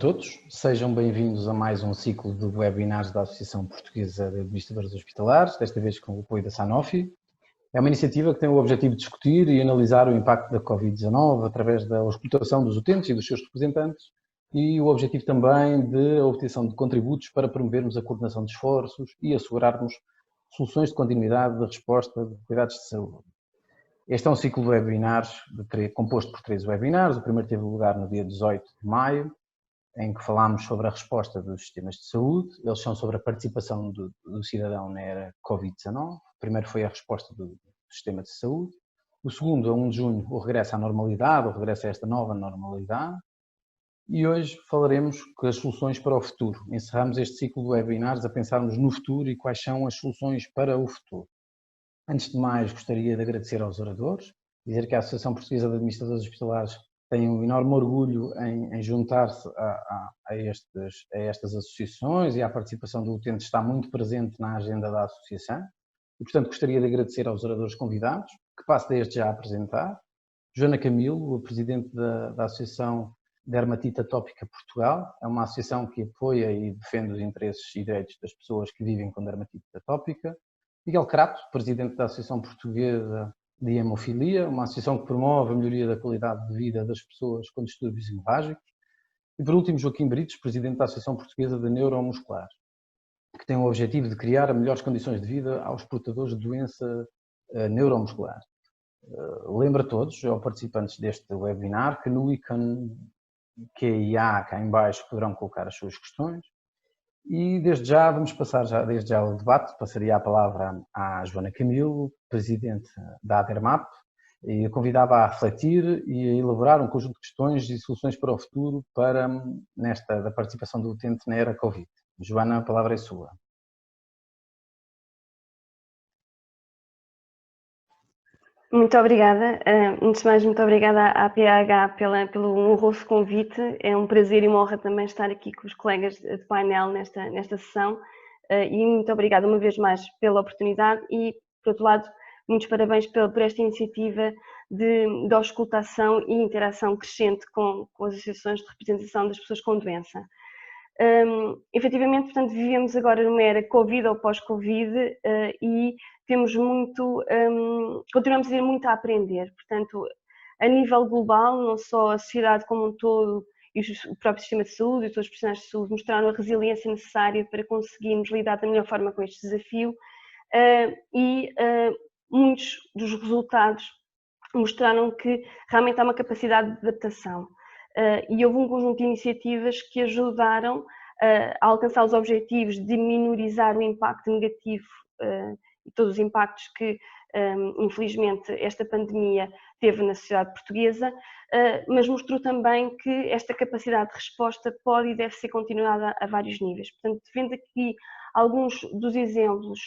Todos, sejam bem-vindos a mais um ciclo de webinars da Associação Portuguesa de Administradores Hospitalares, desta vez com o apoio da Sanofi. É uma iniciativa que tem o objetivo de discutir e analisar o impacto da Covid-19 através da auscultação dos utentes e dos seus representantes e o objetivo também de obtenção de contributos para promovermos a coordenação de esforços e assegurarmos soluções de continuidade de resposta de cuidados de saúde. Este é um ciclo de webinars composto por 3 webinars. O primeiro teve lugar no dia 18 de maio, em que falámos sobre a resposta dos sistemas de saúde. Eles são sobre a participação do cidadão na era Covid-19. O primeiro foi a resposta do sistema de saúde. O segundo, a 1 de junho, o regresso à normalidade, o regresso a esta nova normalidade. E hoje falaremos das soluções para o futuro. Encerramos este ciclo de webinars a pensarmos no futuro e quais são as soluções para o futuro. Antes de mais, gostaria de agradecer aos oradores, dizer que a Associação Portuguesa de Administradores Hospitalares tem um enorme orgulho em juntar-se a estas associações, e a participação do utente está muito presente na agenda da associação. E, portanto, gostaria de agradecer aos oradores convidados, que passo desde já a apresentar. Joana Camilo, a presidente da Associação Dermatite Atópica Portugal, é uma associação que apoia e defende os interesses e direitos das pessoas que vivem com dermatite atópica. Miguel Crato, presidente da Associação Portuguesa de Hemofilia, uma associação que promove a melhoria da qualidade de vida das pessoas com distúrbios hemorrágicos. E, por último, Joaquim Brites, presidente da Associação Portuguesa de Neuromuscular, que tem o objetivo de criar melhores condições de vida aos portadores de doença neuromuscular. Lembro a todos, aos participantes deste webinar, que no ícone QIA cá em baixo poderão colocar as suas questões. E desde já, vamos passar desde já ao debate. Passaria a palavra à Joana Camilo, presidente da ADERMAP, e a convidava a refletir e a elaborar um conjunto de questões e soluções para o futuro da participação do utente na era Covid. Joana, a palavra é sua. Muito obrigada. Antes de mais, muito obrigada à PH pelo honroso convite. É um prazer e uma honra também estar aqui com os colegas de painel nesta sessão. E muito obrigada uma vez mais pela oportunidade e, por outro lado, muitos parabéns por esta iniciativa de auscultação e interação crescente com as associações de representação das pessoas com doença. Efetivamente, portanto, vivemos agora numa era Covid ou pós-Covid e temos continuamos a ter muito a aprender. Portanto, a nível global, não só a sociedade como um todo e o próprio sistema de saúde e todos os profissionais de saúde mostraram a resiliência necessária para conseguirmos lidar da melhor forma com este desafio e muitos dos resultados mostraram que realmente há uma capacidade de adaptação. E houve um conjunto de iniciativas que ajudaram a alcançar os objetivos de minorizar o impacto negativo e todos os impactos que, infelizmente, esta pandemia teve na sociedade portuguesa, mas mostrou também que esta capacidade de resposta pode e deve ser continuada a vários níveis. Portanto, vendo aqui alguns dos exemplos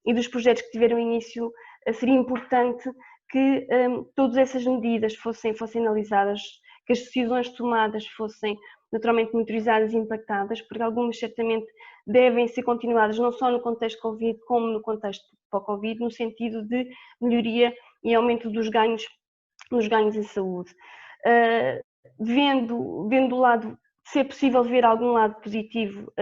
e dos projetos que tiveram início, seria importante que todas essas medidas fossem analisadas, que as decisões tomadas fossem naturalmente monitorizadas e impactadas, porque algumas certamente devem ser continuadas não só no contexto Covid, como no contexto pós-Covid, no sentido de melhoria e aumento nos ganhos em saúde. Vendo o lado, se é possível ver algum lado positivo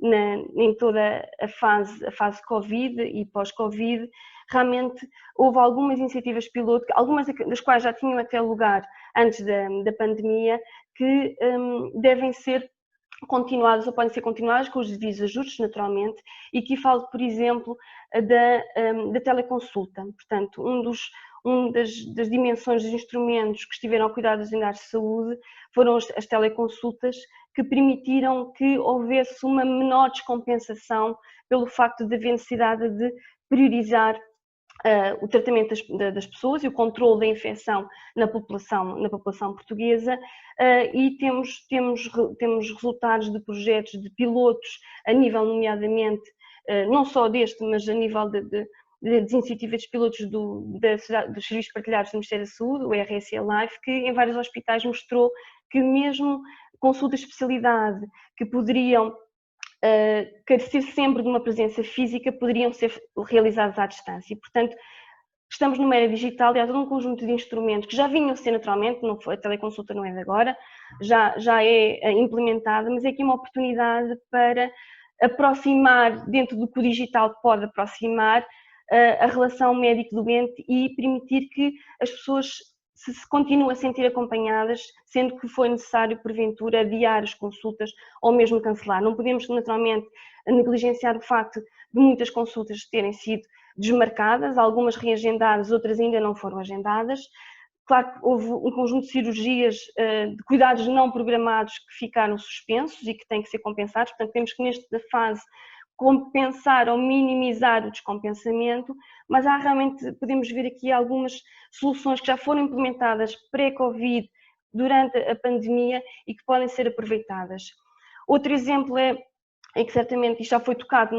em toda a fase Covid e pós-Covid, realmente houve algumas iniciativas piloto, algumas das quais já tinham até lugar antes da pandemia, que devem ser continuadas ou podem ser continuadas com os devidos ajustes, naturalmente, e aqui falo, por exemplo, da teleconsulta. Portanto, uma das dimensões dos instrumentos que estiveram a cuidar das unidades de saúde foram as teleconsultas, que permitiram que houvesse uma menor descompensação pelo facto de haver necessidade de priorizar o tratamento das pessoas e o controle da infecção na população portuguesa, e temos resultados de projetos de pilotos a nível, nomeadamente, não só deste, mas a nível das iniciativas de pilotos dos serviços partilhados do Ministério da Saúde, o RSE Life, que em vários hospitais mostrou que mesmo consultas de especialidade que poderiam carecer sempre de uma presença física, poderiam ser realizadas à distância. E, portanto, estamos numa era digital e há todo um conjunto de instrumentos que já vinham a ser naturalmente, não foi, a teleconsulta não é de agora, já é implementada, mas é aqui uma oportunidade para aproximar, dentro do que o digital pode aproximar, a relação médico-doente e permitir que as pessoas se continuem a sentir acompanhadas, sendo que foi necessário, porventura, adiar as consultas ou mesmo cancelar. Não podemos, naturalmente, negligenciar o facto de muitas consultas terem sido desmarcadas, algumas reagendadas, outras ainda não foram agendadas. Claro que houve um conjunto de cirurgias, de cuidados não programados que ficaram suspensos e que têm que ser compensados, portanto temos que nesta fase compensar ou minimizar o descompensamento, mas há realmente, podemos ver aqui algumas soluções que já foram implementadas pré-Covid, durante a pandemia e que podem ser aproveitadas. Outro exemplo é que certamente isto já foi tocado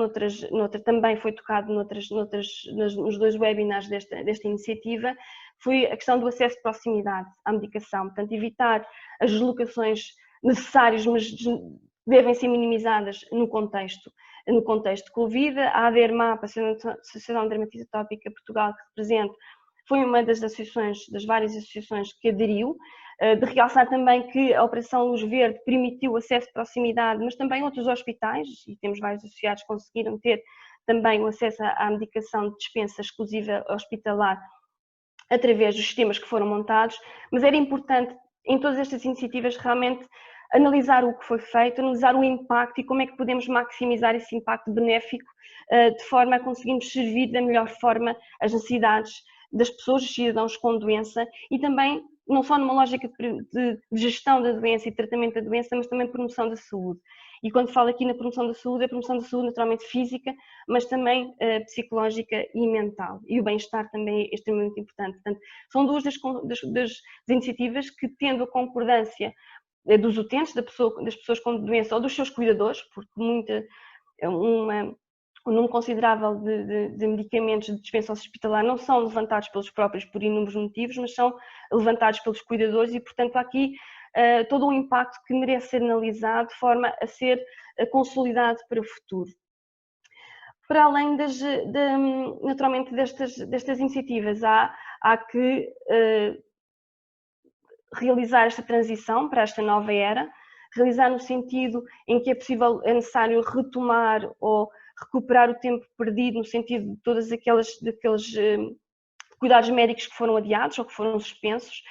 também foi tocado nos 2 webinars desta iniciativa, foi a questão do acesso de proximidade à medicação, portanto evitar as deslocações necessárias, mas devem ser minimizadas no contexto de Covid. A ADERMAP, a Associação de Dermatite Atópica Portugal, que represento, foi uma das várias associações que aderiu. De realçar também que a Operação Luz Verde permitiu acesso de proximidade, mas também outros hospitais, e temos vários associados que conseguiram ter também o acesso à medicação de dispensa exclusiva hospitalar através dos sistemas que foram montados, mas era importante em todas estas iniciativas realmente analisar o que foi feito, analisar o impacto e como é que podemos maximizar esse impacto benéfico de forma a conseguirmos servir da melhor forma as necessidades das pessoas, dos cidadãos com doença e também não só numa lógica de gestão da doença e tratamento da doença, mas também promoção da saúde. E quando falo aqui na promoção da saúde, é a promoção da saúde naturalmente física, mas também psicológica e mental. E o bem-estar também é extremamente importante. Portanto, são duas das iniciativas que, tendo a concordância dos utentes, das pessoas com doença ou dos seus cuidadores, porque um número considerável de medicamentos de dispensa hospitalar não são levantados pelos próprios por inúmeros motivos, mas são levantados pelos cuidadores e, portanto, há aqui todo um impacto que merece ser analisado de forma a ser consolidado para o futuro. Para além naturalmente destas iniciativas, há que realizar esta transição para esta nova era, realizar no sentido em que é necessário retomar ou recuperar o tempo perdido no sentido de todos daqueles cuidados médicos que foram adiados ou que foram suspensos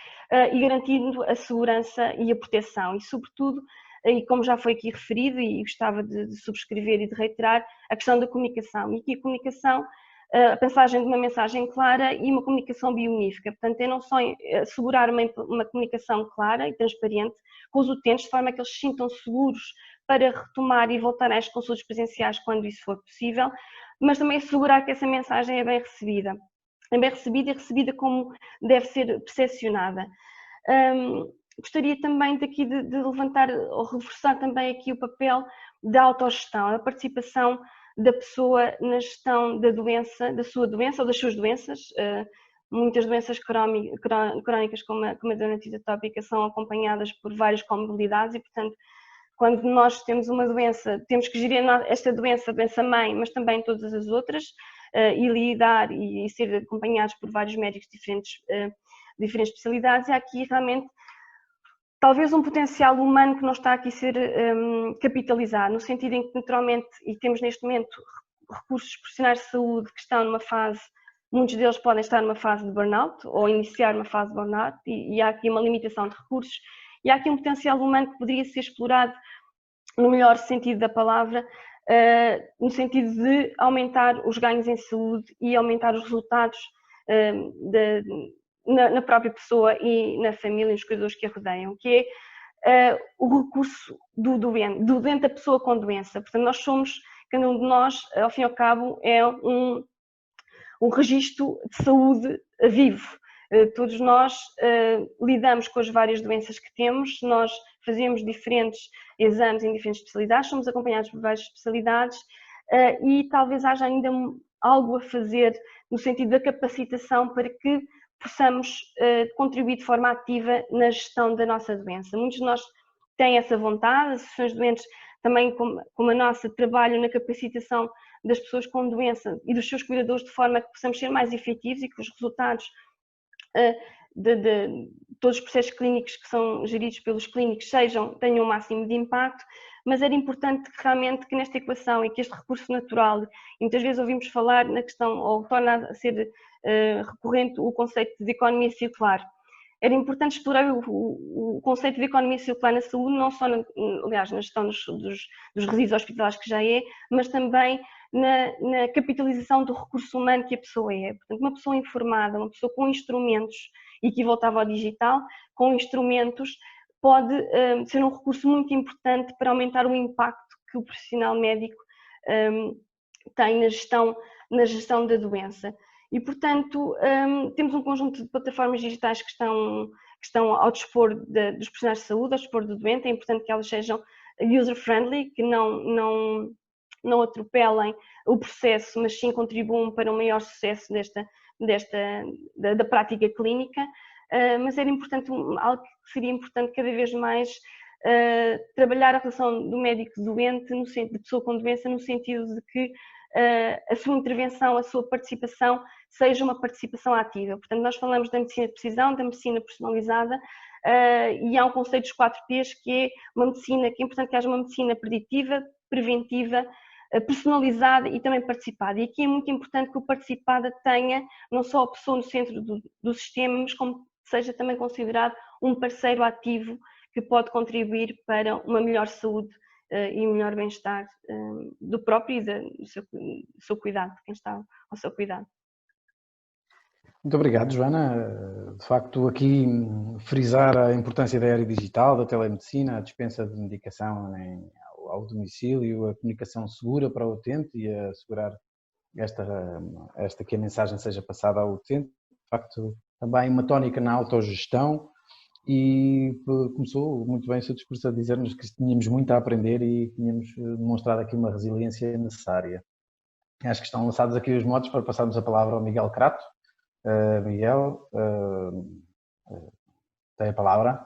e garantindo a segurança e a proteção e, sobretudo, e como já foi aqui referido e gostava de subscrever e de reiterar, a questão da comunicação. E aqui a comunicação, a passagem de uma mensagem clara e uma comunicação bionífica. Portanto, é não só assegurar uma comunicação clara e transparente com os utentes, de forma a que eles se sintam seguros para retomar e voltar às consultas presenciais quando isso for possível, mas também assegurar que essa mensagem é bem recebida. É bem recebida e recebida como deve ser percepcionada. Gostaria também daqui de levantar ou reforçar também aqui o papel da autogestão, a participação da pessoa na gestão da doença, da sua doença ou das suas doenças. Muitas doenças crónicas como a dermatite atópica são acompanhadas por várias comorbilidades e, portanto, quando nós temos uma doença, temos que gerir esta doença, a doença-mãe, mas também todas as outras, e lidar e ser acompanhados por vários médicos de diferentes especialidades. E há aqui realmente talvez um potencial humano que não está aqui a ser capitalizado, no sentido em que naturalmente, e temos neste momento recursos profissionais de saúde que estão numa fase, muitos deles podem estar numa fase de burnout ou iniciar uma fase de burnout e há aqui uma limitação de recursos e há aqui um potencial humano que poderia ser explorado no melhor sentido da palavra, no sentido de aumentar os ganhos em saúde e aumentar os resultados na própria pessoa e na família e nos cuidadores que a rodeiam, que é o recurso do doente, da pessoa com doença. Portanto, nós somos, cada um de nós, ao fim e ao cabo, é um registro de saúde vivo. Todos nós lidamos com as várias doenças que temos, nós fazemos diferentes exames em diferentes especialidades, somos acompanhados por várias especialidades e talvez haja ainda algo a fazer no sentido da capacitação para que possamos contribuir de forma ativa na gestão da nossa doença. Muitos de nós têm essa vontade, as associações doentes também como a nossa trabalham na capacitação das pessoas com doença e dos seus cuidadores de forma a que possamos ser mais efetivos e que os resultados todos os processos clínicos que são geridos pelos clínicos tenham o máximo de impacto, mas era importante realmente que nesta equação e que este recurso natural, e muitas vezes ouvimos falar na questão, ou torna a ser recorrente o conceito de economia circular. Era importante explorar o conceito de economia circular na saúde, não só, aliás, na gestão dos resíduos hospitalares, que já é, mas também na capitalização do recurso humano que a pessoa é. Portanto, uma pessoa informada, uma pessoa com instrumentos, e que voltava ao digital, com instrumentos, pode ser um recurso muito importante para aumentar o impacto que o profissional médico tem na gestão da doença. E, portanto, temos um conjunto de plataformas digitais que estão ao dispor dos profissionais de saúde, ao dispor do doente. É importante que elas sejam user-friendly, que não atropelem o processo, mas sim contribuam para um maior sucesso da prática clínica. Mas era importante, algo que seria importante cada vez mais, trabalhar a relação do médico-doente, de pessoa com doença, no sentido de que a sua intervenção, a sua participação seja uma participação ativa. Portanto, nós falamos da medicina de precisão, da medicina personalizada, e há um conceito dos 4 P's, que é uma medicina, que é importante que haja uma medicina preditiva, preventiva, personalizada e também participada. E aqui é muito importante que o participada tenha não só a pessoa no centro do sistema, mas como seja também considerado um parceiro ativo que pode contribuir para uma melhor saúde e um melhor bem-estar do próprio e do seu cuidado, de quem está ao seu cuidado. Muito obrigado, Joana. De facto, aqui frisar a importância da era digital, da telemedicina, a dispensa de medicação ao domicílio, a comunicação segura para o utente e a assegurar que a mensagem seja passada ao utente. De facto, também uma tónica na autogestão, e começou muito bem o seu discurso a dizer-nos que tínhamos muito a aprender e tínhamos demonstrado aqui uma resiliência necessária. Acho que estão lançados aqui os modos para passarmos a palavra ao Miguel Crato. Miguel, tem a palavra.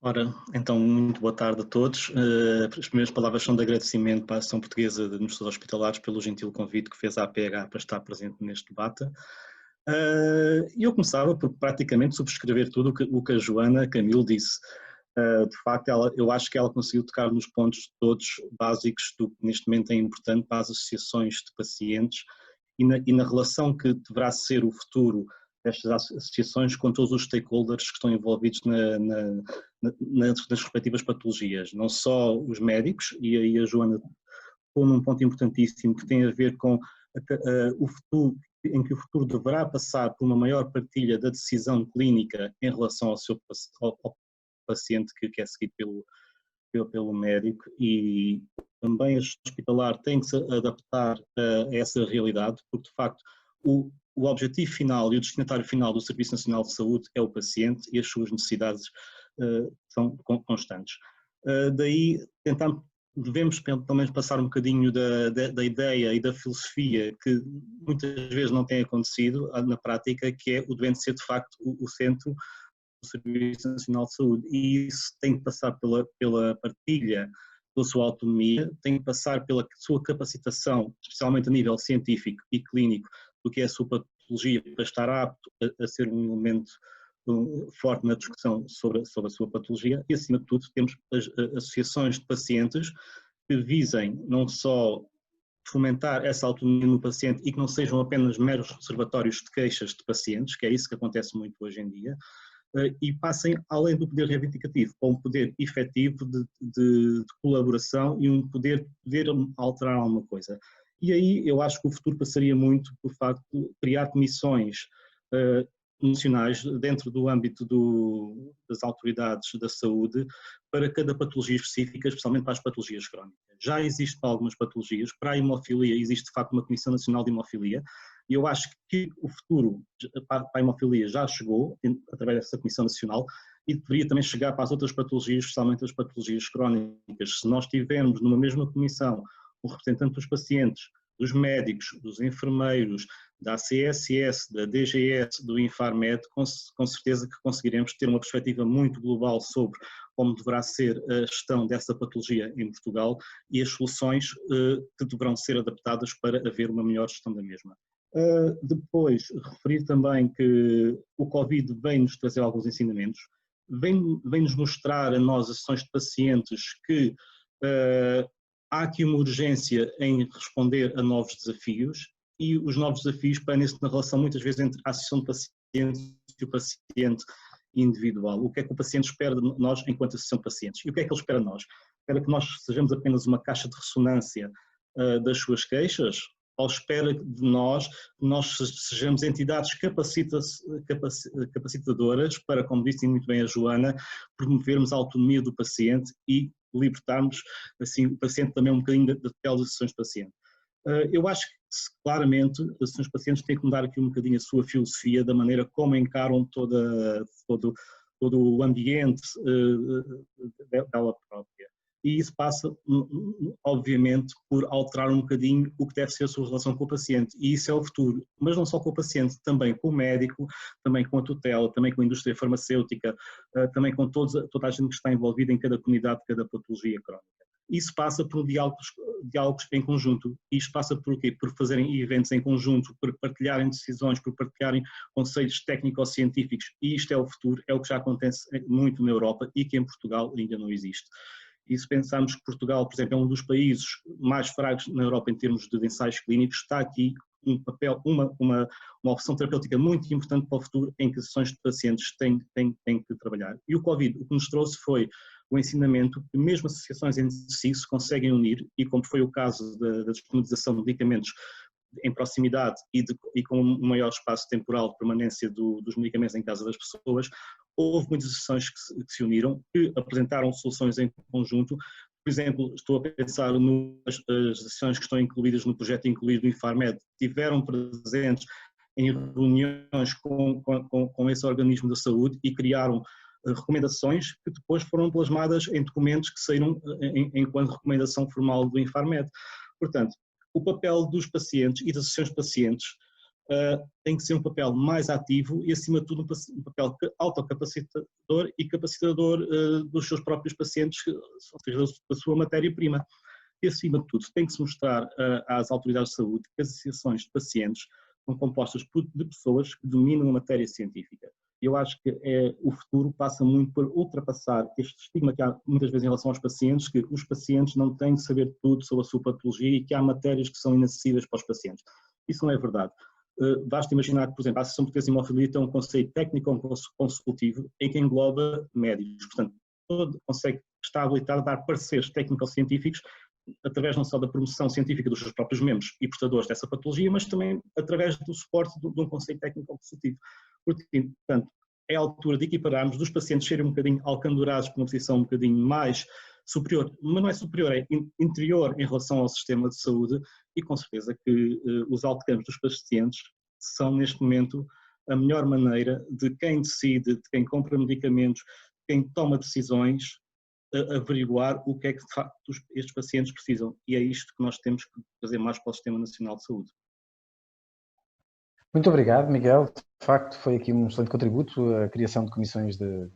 Ora, então, muito boa tarde a todos. As primeiras palavras são de agradecimento para a Associação Portuguesa de Administradores Hospitalares pelo gentil convite que fez à APH para estar presente neste debate. Eu começava por praticamente subscrever tudo o que a Joana Camilo disse. De facto, eu acho que ela conseguiu tocar nos pontos todos básicos do que neste momento é importante para as associações de pacientes e na relação que deverá ser o futuro destas associações com todos os stakeholders que estão envolvidos nas respectivas patologias, não só os médicos, e aí a Joana pôs num ponto importantíssimo que tem a ver com o futuro, em que o futuro deverá passar por uma maior partilha da decisão clínica em relação ao paciente que é seguido pelo médico, e também a gestão hospitalar tem que se adaptar a essa realidade, porque de facto o objetivo final e o destinatário final do Serviço Nacional de Saúde é o paciente, e as suas necessidades são constantes. Daí devemos pelo menos passar um bocadinho da ideia e da filosofia que muitas vezes não tem acontecido na prática, que é o doente ser de facto o centro do Serviço Nacional de Saúde, e isso tem que passar pela partilha da sua autonomia, tem que passar pela sua capacitação, especialmente a nível científico e clínico, do que é a sua patologia, para estar apto a ser um elemento forte na discussão sobre a sua patologia. E acima de tudo temos as associações de pacientes que visem não só fomentar essa autonomia no paciente e que não sejam apenas meros reservatórios de queixas de pacientes, que é isso que acontece muito hoje em dia, e passem, além do poder reivindicativo, para um poder efetivo de colaboração e um poder alterar alguma coisa. E aí eu acho que o futuro passaria muito por facto de criar comissões nacionais dentro do âmbito das autoridades da saúde para cada patologia específica, especialmente para as patologias crónicas. Já existe para algumas patologias, para a hemofilia existe de facto uma Comissão Nacional de Hemofilia, e eu acho que o futuro para a hemofilia já chegou através dessa Comissão Nacional, e deveria também chegar para as outras patologias, especialmente as patologias crónicas. Se nós tivermos numa mesma comissão um representante dos pacientes, dos médicos, dos enfermeiros, da ACSS, da DGS, do Infarmed, com certeza que conseguiremos ter uma perspectiva muito global sobre como deverá ser a gestão dessa patologia em Portugal e as soluções que deverão ser adaptadas para haver uma melhor gestão da mesma. Depois, referir também que o Covid vem-nos trazer alguns ensinamentos, vem-nos mostrar a nós, as sessões de pacientes, que há aqui uma urgência em responder a novos desafios, e os novos desafios prendem-se na relação muitas vezes entre a associação de pacientes e o paciente individual. O que é que o paciente espera de nós enquanto associação de pacientes? E o que é que ele espera de nós? Espera que nós sejamos apenas uma caixa de ressonância das suas queixas? Ou espera de nós que nós sejamos entidades capacitadoras para, como disse muito bem a Joana, promovermos a autonomia do paciente e libertarmos assim, o paciente também um bocadinho da tutela das sessões de paciente? Eu acho que claramente as sessões de pacientes têm que mudar aqui um bocadinho a sua filosofia da maneira como encaram todo o ambiente dela própria. E isso passa, obviamente, por alterar um bocadinho o que deve ser a sua relação com o paciente. E isso é o futuro. Mas não só com o paciente, também com o médico, também com a tutela, também com a indústria farmacêutica, também com toda a gente que está envolvida em cada comunidade, cada patologia crónica. Isso passa por diálogos em conjunto. Isto passa por quê? Por fazerem eventos em conjunto, por partilharem decisões, por partilharem conceitos técnico-científicos. E isto é o futuro, é o que já acontece muito na Europa e que em Portugal ainda não existe. E se pensarmos que Portugal, por exemplo, é um dos países mais fracos na Europa em termos de ensaios clínicos, está aqui um papel, uma opção terapêutica muito importante para o futuro em que sessões de pacientes têm que trabalhar. E o Covid, o que nos trouxe foi o ensinamento que mesmo associações entre si se conseguem unir, e como foi o caso da disponibilização de medicamentos em proximidade e com um maior espaço temporal de permanência dos medicamentos em casa das pessoas, houve muitas associações que se uniram, que apresentaram soluções em conjunto. Por exemplo, estou a pensar nas associações que estão incluídas no projeto incluído do Infarmed, tiveram presentes em reuniões com esse organismo da saúde e criaram recomendações que depois foram plasmadas em documentos que saíram enquanto recomendação formal do Infarmed. Portanto, o papel dos pacientes e das associações de pacientes tem que ser um papel mais ativo e, acima de tudo, um papel autocapacitador e capacitador dos seus próprios pacientes, ou seja, da sua matéria-prima. E, acima de tudo, tem que se mostrar às autoridades de saúde que as associações de pacientes são compostas de pessoas que dominam a matéria científica. Eu acho que o futuro passa muito por ultrapassar este estigma que há muitas vezes em relação aos pacientes, que os pacientes não têm de saber tudo sobre a sua patologia e que há matérias que são inacessíveis para os pacientes. Isso não é verdade. Basta imaginar que, por exemplo, a Associação Portuguesa de Hemofilia tem um conceito técnico-consultivo em que engloba médicos. Portanto, está habilitado a dar pareceres técnico-científicos através não só da promoção científica dos seus próprios membros e portadores dessa patologia, mas também através do suporte de um conceito técnico-consultivo. Portanto, é a altura de equipararmos, dos pacientes serem um bocadinho alcandurados por uma posição um bocadinho mais superior, mas não é superior, é interior em relação ao sistema de saúde, e com certeza que os outcomes dos pacientes são neste momento a melhor maneira de quem decide, de quem compra medicamentos, de quem toma decisões, averiguar o que é que de facto estes pacientes precisam, e é isto que nós temos que fazer mais para o Sistema Nacional de Saúde. Muito obrigado, Miguel. De facto, foi aqui um excelente contributo, a criação de comissões de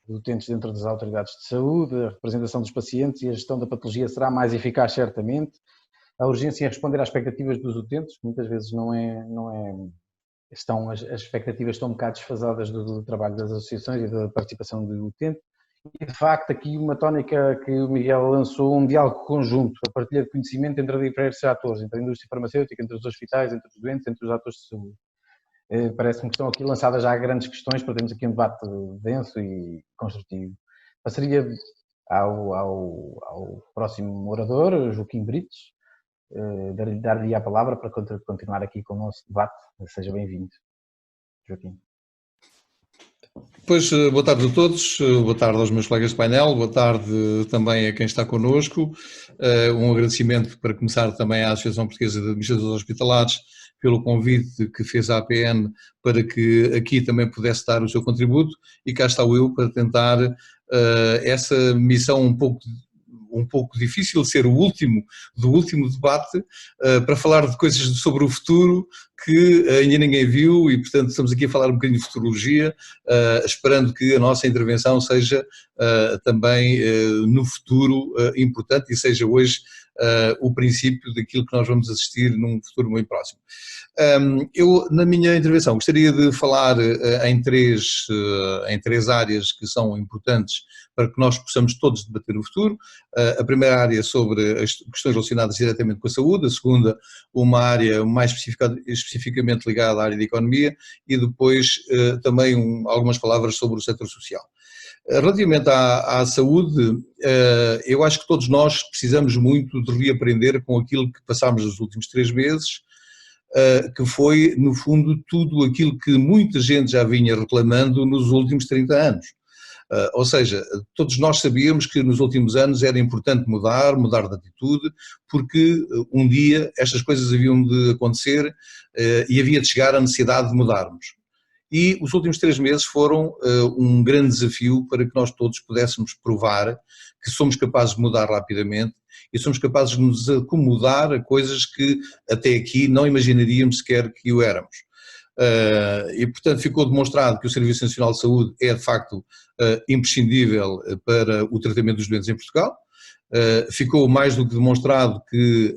utentes dentro das autoridades de saúde, a representação dos pacientes e a gestão da patologia será mais eficaz, certamente. A urgência em responder às expectativas dos utentes, muitas vezes as expectativas estão um bocado desfasadas do trabalho das associações e da participação do utente. E, de facto, aqui uma tónica que o Miguel lançou, um diálogo conjunto, a partilha de conhecimento entre diversos atores, entre a indústria farmacêutica, entre os hospitais, entre os doentes, entre os atores de saúde. Parece-me que estão aqui lançadas já grandes questões para termos aqui um debate denso e construtivo. Passaria ao próximo orador, Joaquim Brites, dar-lhe a palavra para continuar aqui com o nosso debate. Seja bem-vindo, Joaquim. Pois, boa tarde a todos, boa tarde aos meus colegas de painel, boa tarde também a quem está connosco. Um agradecimento para começar também à Associação Portuguesa de Administradores Hospitalares pelo convite que fez à APN para que aqui também pudesse dar o seu contributo, e cá está eu para tentar essa missão um pouco difícil, ser o último do último debate, para falar de coisas sobre o futuro que ainda ninguém viu, e portanto estamos aqui a falar um bocadinho de futurologia, esperando que a nossa intervenção seja também no futuro importante e seja hoje o princípio daquilo que nós vamos assistir num futuro muito próximo. Eu, na minha intervenção, gostaria de falar em três áreas que são importantes para que nós possamos todos debater o futuro. A primeira área sobre as questões relacionadas diretamente com a saúde, a segunda uma área mais especificamente ligada à área da economia e depois também algumas palavras sobre o setor social. Relativamente à saúde, eu acho que todos nós precisamos muito de reaprender com aquilo que passámos nos últimos 3 meses, que foi, no fundo, tudo aquilo que muita gente já vinha reclamando nos últimos 30 anos. Ou seja, todos nós sabíamos que nos últimos anos era importante mudar de atitude, porque um dia estas coisas haviam de acontecer e havia de chegar a necessidade de mudarmos. E os últimos 3 meses foram um grande desafio para que nós todos pudéssemos provar que somos capazes de mudar rapidamente e somos capazes de nos acomodar a coisas que até aqui não imaginaríamos sequer que o éramos. E, portanto, ficou demonstrado que o Serviço Nacional de Saúde é, de facto, imprescindível para o tratamento dos doentes em Portugal. Ficou mais do que demonstrado que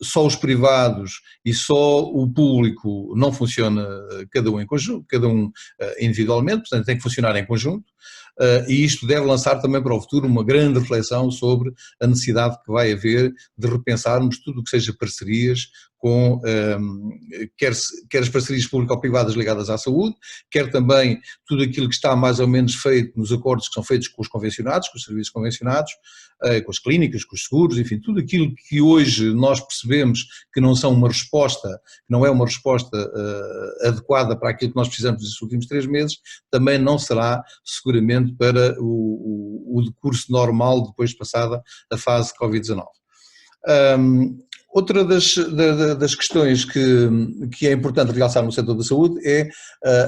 só os privados e só o público não funciona cada um em conjunto, cada um individualmente, portanto tem que funcionar em conjunto, e isto deve lançar também para o futuro uma grande reflexão sobre a necessidade que vai haver de repensarmos tudo o que seja parcerias com, quer as parcerias público-privadas ligadas à saúde, quer também tudo aquilo que está mais ou menos feito nos acordos que são feitos com os convencionados, com os serviços convencionados, com as clínicas, com os seguros, enfim, tudo aquilo que hoje nós percebemos que não são uma resposta, que não é uma resposta adequada para aquilo que nós precisamos nestes últimos 3 meses, também não será seguramente para o decurso normal depois de passada a fase Covid-19. Outra das questões que é importante realçar no setor da saúde é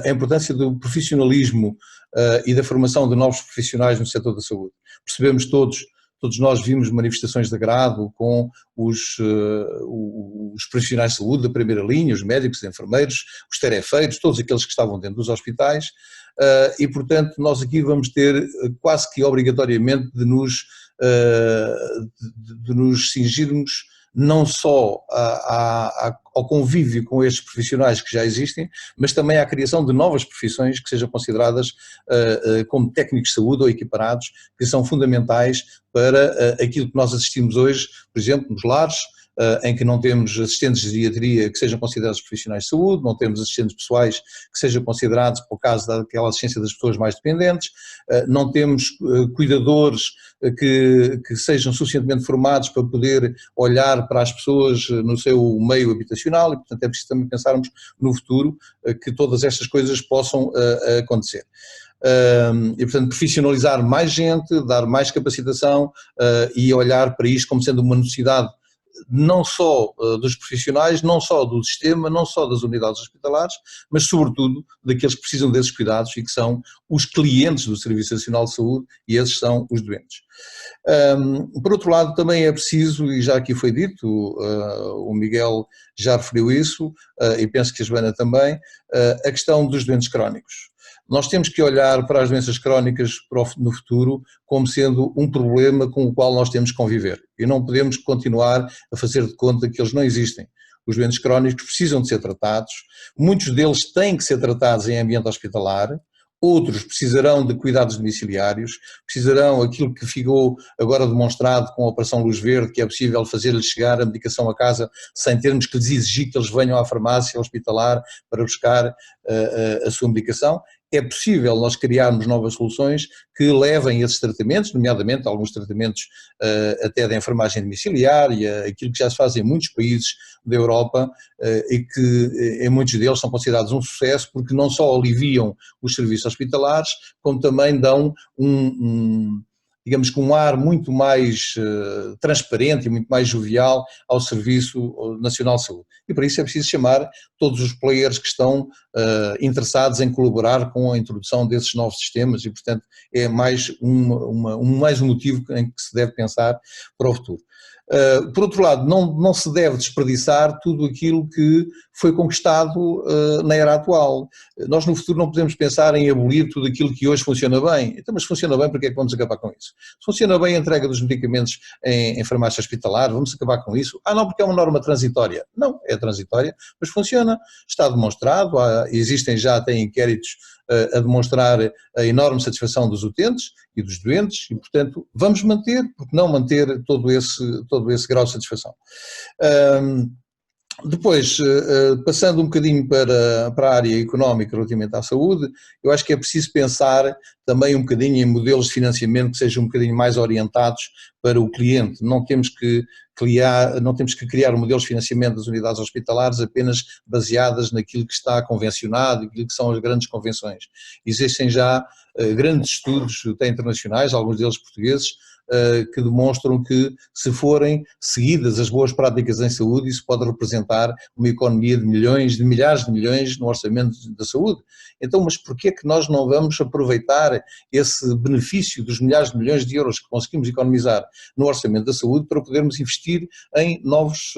a importância do profissionalismo e da formação de novos profissionais no setor da saúde. Percebemos todos nós vimos manifestações de agrado com os profissionais de saúde da primeira linha, os médicos, os enfermeiros, os tarefeiros, todos aqueles que estavam dentro dos hospitais, e portanto nós aqui vamos ter quase que obrigatoriamente de nos cingirmos não só ao convívio com estes profissionais que já existem, mas também à criação de novas profissões que sejam consideradas como técnicos de saúde ou equiparados, que são fundamentais para aquilo que nós assistimos hoje, por exemplo, nos lares, em que não temos assistentes de geriatria que sejam considerados profissionais de saúde, não temos assistentes pessoais que sejam considerados, por causa daquela assistência das pessoas mais dependentes, não temos cuidadores que sejam suficientemente formados para poder olhar para as pessoas no seu meio habitacional e, portanto, é preciso também pensarmos no futuro que todas estas coisas possam acontecer. E, portanto, profissionalizar mais gente, dar mais capacitação e olhar para isto como sendo uma necessidade não só dos profissionais, não só do sistema, não só das unidades hospitalares, mas sobretudo daqueles que precisam desses cuidados e que são os clientes do Serviço Nacional de Saúde e esses são os doentes. Por outro lado, também é preciso, e já aqui foi dito, o Miguel já referiu isso, e penso que a Joana também, a questão dos doentes crónicos. Nós temos que olhar para as doenças crónicas no futuro como sendo um problema com o qual nós temos que conviver e não podemos continuar a fazer de conta que eles não existem. Os doentes crónicos precisam de ser tratados, muitos deles têm que ser tratados em ambiente hospitalar, outros precisarão de cuidados domiciliários, precisarão aquilo que ficou agora demonstrado com a Operação Luz Verde, que é possível fazer-lhes chegar a medicação a casa sem termos que lhes exigir que eles venham à farmácia hospitalar para buscar a sua medicação. É possível nós criarmos novas soluções que levem esses tratamentos, nomeadamente alguns tratamentos até da enfermagem domiciliária, aquilo que já se faz em muitos países da Europa e que em muitos deles são considerados um sucesso porque não só aliviam os serviços hospitalares, como também dão digamos que um ar muito mais transparente e muito mais jovial ao Serviço Nacional de Saúde. E para isso é preciso chamar todos os players que estão interessados em colaborar com a introdução desses novos sistemas e, portanto, é mais um motivo em que se deve pensar para o futuro. Por outro lado, não se deve desperdiçar tudo aquilo que foi conquistado na era atual. Nós no futuro não podemos pensar em abolir tudo aquilo que hoje funciona bem. Então, mas funciona bem, porque é que vamos acabar com isso? Se funciona bem a entrega dos medicamentos em farmácia hospitalar, vamos acabar com isso? Não, porque é uma norma transitória. Não, é transitória, mas funciona, está demonstrado, existem já até inquéritos a demonstrar a enorme satisfação dos utentes e dos doentes e, portanto, vamos manter, porque não manter todo esse grau de satisfação. Depois, passando um bocadinho para a área económica relativamente à saúde, eu acho que é preciso pensar também um bocadinho em modelos de financiamento que sejam um bocadinho mais orientados para o cliente. Não temos que criar modelos de financiamento das unidades hospitalares apenas baseadas naquilo que está convencionado, naquilo que são as grandes convenções. Existem já grandes estudos, até internacionais, alguns deles portugueses, que demonstram que, se forem seguidas as boas práticas em saúde, isso pode representar uma economia de milhões, de milhares de milhões no orçamento da saúde. Então, mas porquê é que nós não vamos aproveitar esse benefício dos milhares de milhões de euros que conseguimos economizar no orçamento da saúde para podermos investir em novos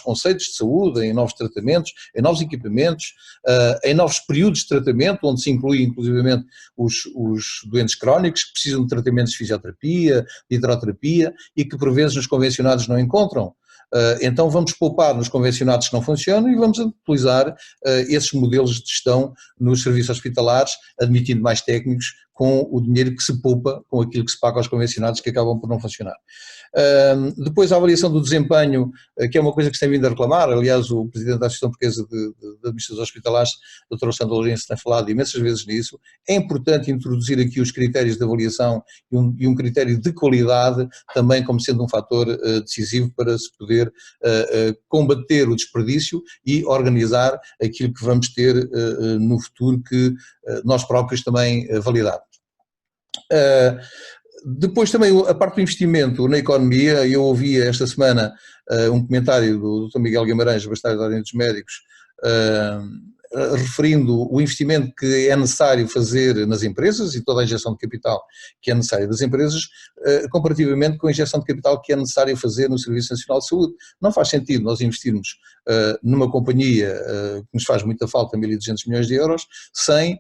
conceitos de saúde, em novos tratamentos, em novos equipamentos, em novos períodos de tratamento, onde se inclui inclusivamente os doentes crónicos que precisam de tratamentos de fisioterapia, de hidroterapia e que por vezes nos convencionados não encontram. Então vamos poupar nos convencionados que não funcionam e vamos utilizar esses modelos de gestão nos serviços hospitalares, admitindo mais técnicos com o dinheiro que se poupa com aquilo que se paga aos convencionados que acabam por não funcionar. Depois a avaliação do desempenho, que é uma coisa que se tem vindo a reclamar, aliás o Presidente da Associação Portuguesa de Administradores Hospitalares, Dr. Sandro Lourenço, tem falado imensas vezes nisso. É importante introduzir aqui os critérios de avaliação e um critério de qualidade também como sendo um fator decisivo para se poder combater o desperdício e organizar aquilo que vamos ter no futuro que nós próprios também validarmos. Depois também a parte do investimento na economia, eu ouvi esta semana um comentário do Dr. Miguel Guimarães, bastonário da Ordem dos Médicos, referindo o investimento que é necessário fazer nas empresas e toda a injeção de capital que é necessária das empresas, comparativamente com a injeção de capital que é necessário fazer no Serviço Nacional de Saúde. Não faz sentido nós investirmos numa companhia que nos faz muita falta, 1.200 milhões de euros, sem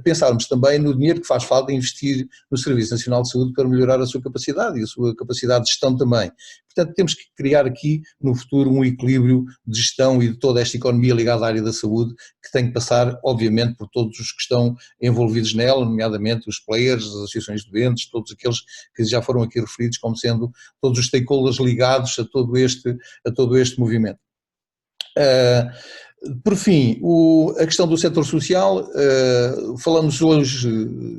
pensarmos também no dinheiro que faz falta investir no Serviço Nacional de Saúde para melhorar a sua capacidade e a sua capacidade de gestão também. Portanto, temos que criar aqui no futuro um equilíbrio de gestão e de toda esta economia ligada à área da saúde, que tem que passar, obviamente, por todos os que estão envolvidos nela, nomeadamente os players, as associações de doentes, todos aqueles que já foram aqui referidos como sendo todos os stakeholders ligados a todo este movimento. Por fim, a questão do setor social, falamos hoje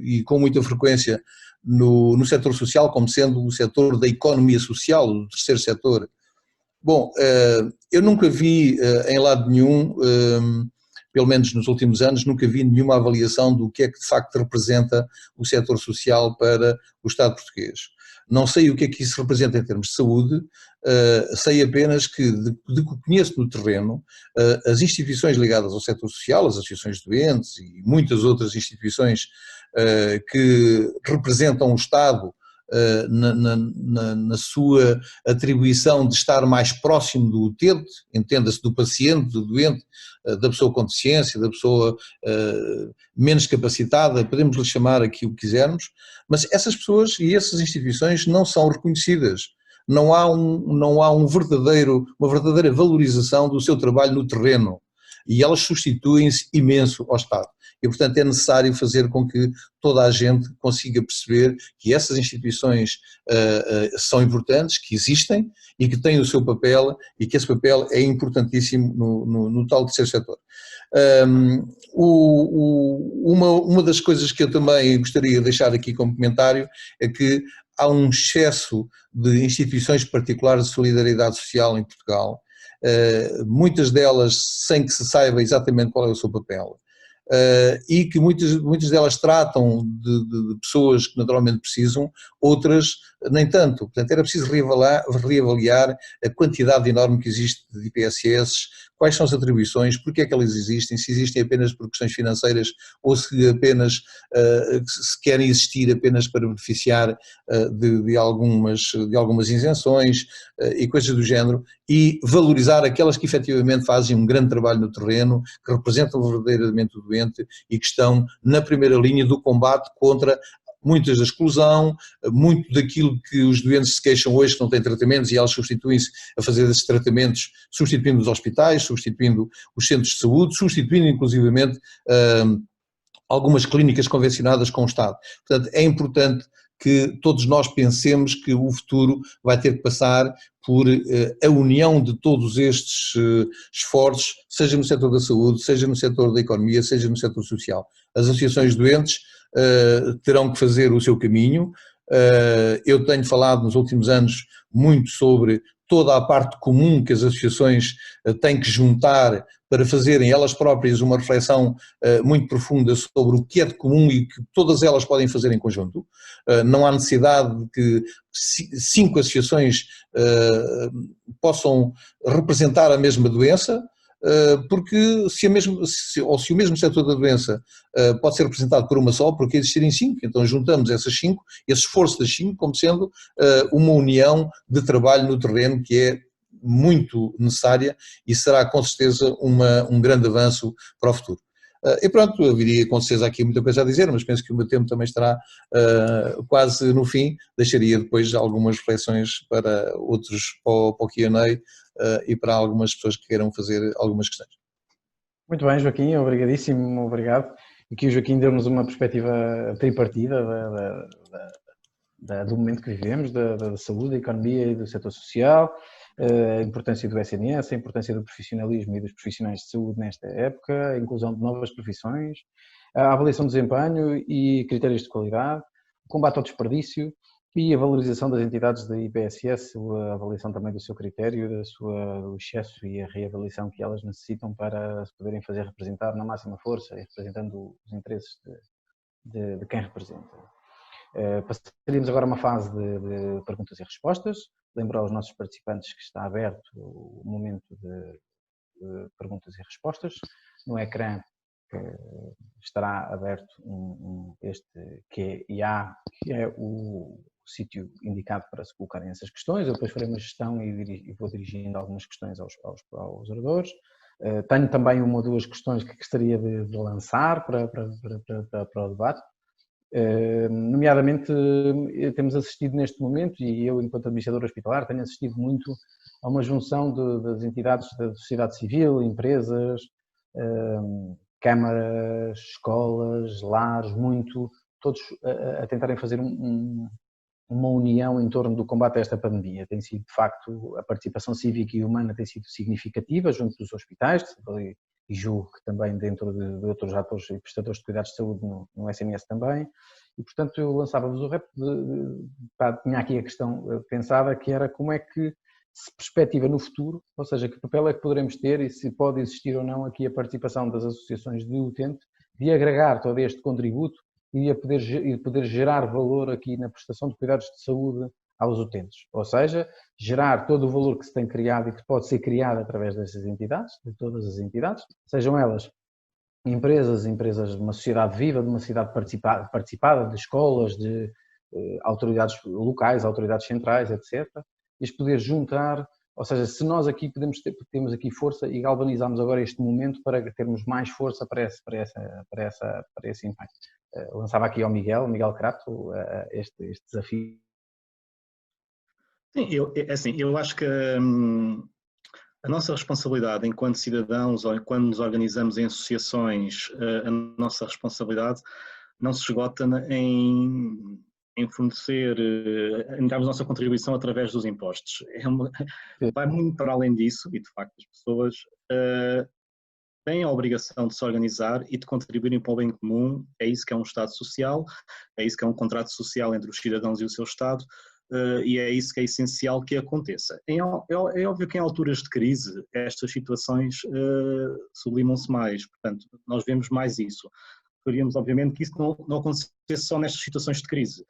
e com muita frequência no setor social como sendo o setor da economia social, o terceiro setor. Bom, eu nunca vi em lado nenhum, pelo menos nos últimos anos, nunca vi nenhuma avaliação do que é que de facto representa o setor social para o Estado português. Não sei o que é que isso representa em termos de saúde, sei apenas que, de que conheço no terreno, as instituições ligadas ao setor social, as associações de doentes e muitas outras instituições que representam o Estado na sua atribuição de estar mais próximo do utente, entenda-se do paciente, do doente, da pessoa com deficiência, da pessoa menos capacitada, podemos lhe chamar aqui o que quisermos, mas essas pessoas e essas instituições não são reconhecidas. Não há uma verdadeira valorização do seu trabalho no terreno e elas substituem-se imenso ao Estado. E, portanto, é necessário fazer com que toda a gente consiga perceber que essas instituições são importantes, que existem e que têm o seu papel e que esse papel é importantíssimo no tal terceiro setor. Uma das coisas que eu também gostaria de deixar aqui como comentário é que há um excesso de instituições particulares de solidariedade social em Portugal, muitas delas sem que se saiba exatamente qual é o seu papel. e que muitas delas tratam de pessoas que naturalmente precisam, outras nem tanto. Portanto, era preciso reavaliar a quantidade enorme que existe de IPSS, quais são as atribuições, porque é que elas existem, se existem apenas por questões financeiras ou se apenas se querem existir apenas para beneficiar de algumas isenções e coisas do género, e valorizar aquelas que efetivamente fazem um grande trabalho no terreno, que representam verdadeiramente o doente e que estão na primeira linha do combate contra muitas da exclusão, muito daquilo que os doentes se queixam hoje que não têm tratamentos e elas substituem-se a fazer esses tratamentos, substituindo os hospitais, substituindo os centros de saúde, substituindo inclusivamente algumas clínicas convencionadas com o Estado. Portanto, é importante que todos nós pensemos que o futuro vai ter que passar por a união de todos estes esforços, seja no setor da saúde, seja no setor da economia, seja no setor social. As associações de doentes terão que fazer o seu caminho. Eu tenho falado nos últimos anos muito sobre toda a parte comum que as associações têm que juntar para fazerem elas próprias uma reflexão muito profunda sobre o que é de comum e que todas elas podem fazer em conjunto. Não há necessidade de que 5 associações possam representar a mesma doença, porque se o mesmo setor da doença pode ser representado por uma só, porque existirem 5, então juntamos essas 5, esse esforço das 5 como sendo uma união de trabalho no terreno que é muito necessária e será com certeza um grande avanço para o futuro. E pronto, eu viria com certeza aqui muita coisa a dizer, mas penso que o meu tempo também estará quase no fim. Deixaria depois algumas reflexões para outros, para o Q&A e para algumas pessoas que queiram fazer algumas questões. Muito bem, Joaquim, obrigadíssimo, obrigado. Aqui o Joaquim deu-nos uma perspectiva tripartida do momento que vivemos, da saúde, da economia e do setor social, a importância do SNS, a importância do profissionalismo e dos profissionais de saúde nesta época, a inclusão de novas profissões, a avaliação de desempenho e critérios de qualidade, o combate ao desperdício e a valorização das entidades da IPSS, a avaliação também do seu critério, do excesso e a reavaliação que elas necessitam para se poderem fazer representar na máxima força e representando os interesses de quem representa. Passaríamos agora a uma fase de perguntas e respostas. Lembro aos nossos participantes que está aberto o momento de perguntas e respostas. No ecrã estará aberto este Q&A, que é o sítio indicado para se colocarem essas questões. Eu depois farei uma gestão e vou dirigindo algumas questões aos oradores. Tenho também uma ou duas questões que gostaria de lançar para o debate. Nomeadamente, temos assistido neste momento, e eu enquanto administrador hospitalar tenho assistido muito a uma junção das entidades da sociedade civil, empresas, câmaras, escolas, lares, todos a tentarem fazer uma união em torno do combate a esta pandemia. Tem sido, de facto, a participação cívica e humana tem sido significativa junto dos hospitais, e julgo que também dentro de outros atores e prestadores de cuidados de saúde no SNS também, e portanto eu lançava-vos o repto, tinha aqui a questão pensada, que era como é que se perspectiva no futuro, ou seja, que papel é que poderemos ter e se pode existir ou não aqui a participação das associações de utente, de agregar todo este contributo e de poder gerar valor aqui na prestação de cuidados de saúde aos utentes, ou seja, gerar todo o valor que se tem criado e que pode ser criado através dessas entidades, de todas as entidades, sejam elas empresas de uma sociedade viva, de uma cidade participada, de escolas, de autoridades locais, autoridades centrais, etc. E as poder juntar, ou seja, se nós aqui temos aqui força e galvanizamos agora este momento para termos mais força para esse impacto. Lançava aqui ao Miguel Crato este desafio. Sim, eu acho que a nossa responsabilidade enquanto cidadãos ou quando nos organizamos em associações, a nossa responsabilidade não se esgota em fornecer, em darmos a nossa contribuição através dos impostos. Vai muito para além disso e, de facto, as pessoas têm a obrigação de se organizar e de contribuírem para o bem comum. É isso que é um Estado social, é isso que é um contrato social entre os cidadãos e o seu Estado. e é isso que é essencial que aconteça. É óbvio que em alturas de crise estas situações sublimam-se mais, portanto, nós vemos mais isso. Queríamos, obviamente, que isso não acontecesse só nestas situações de crise.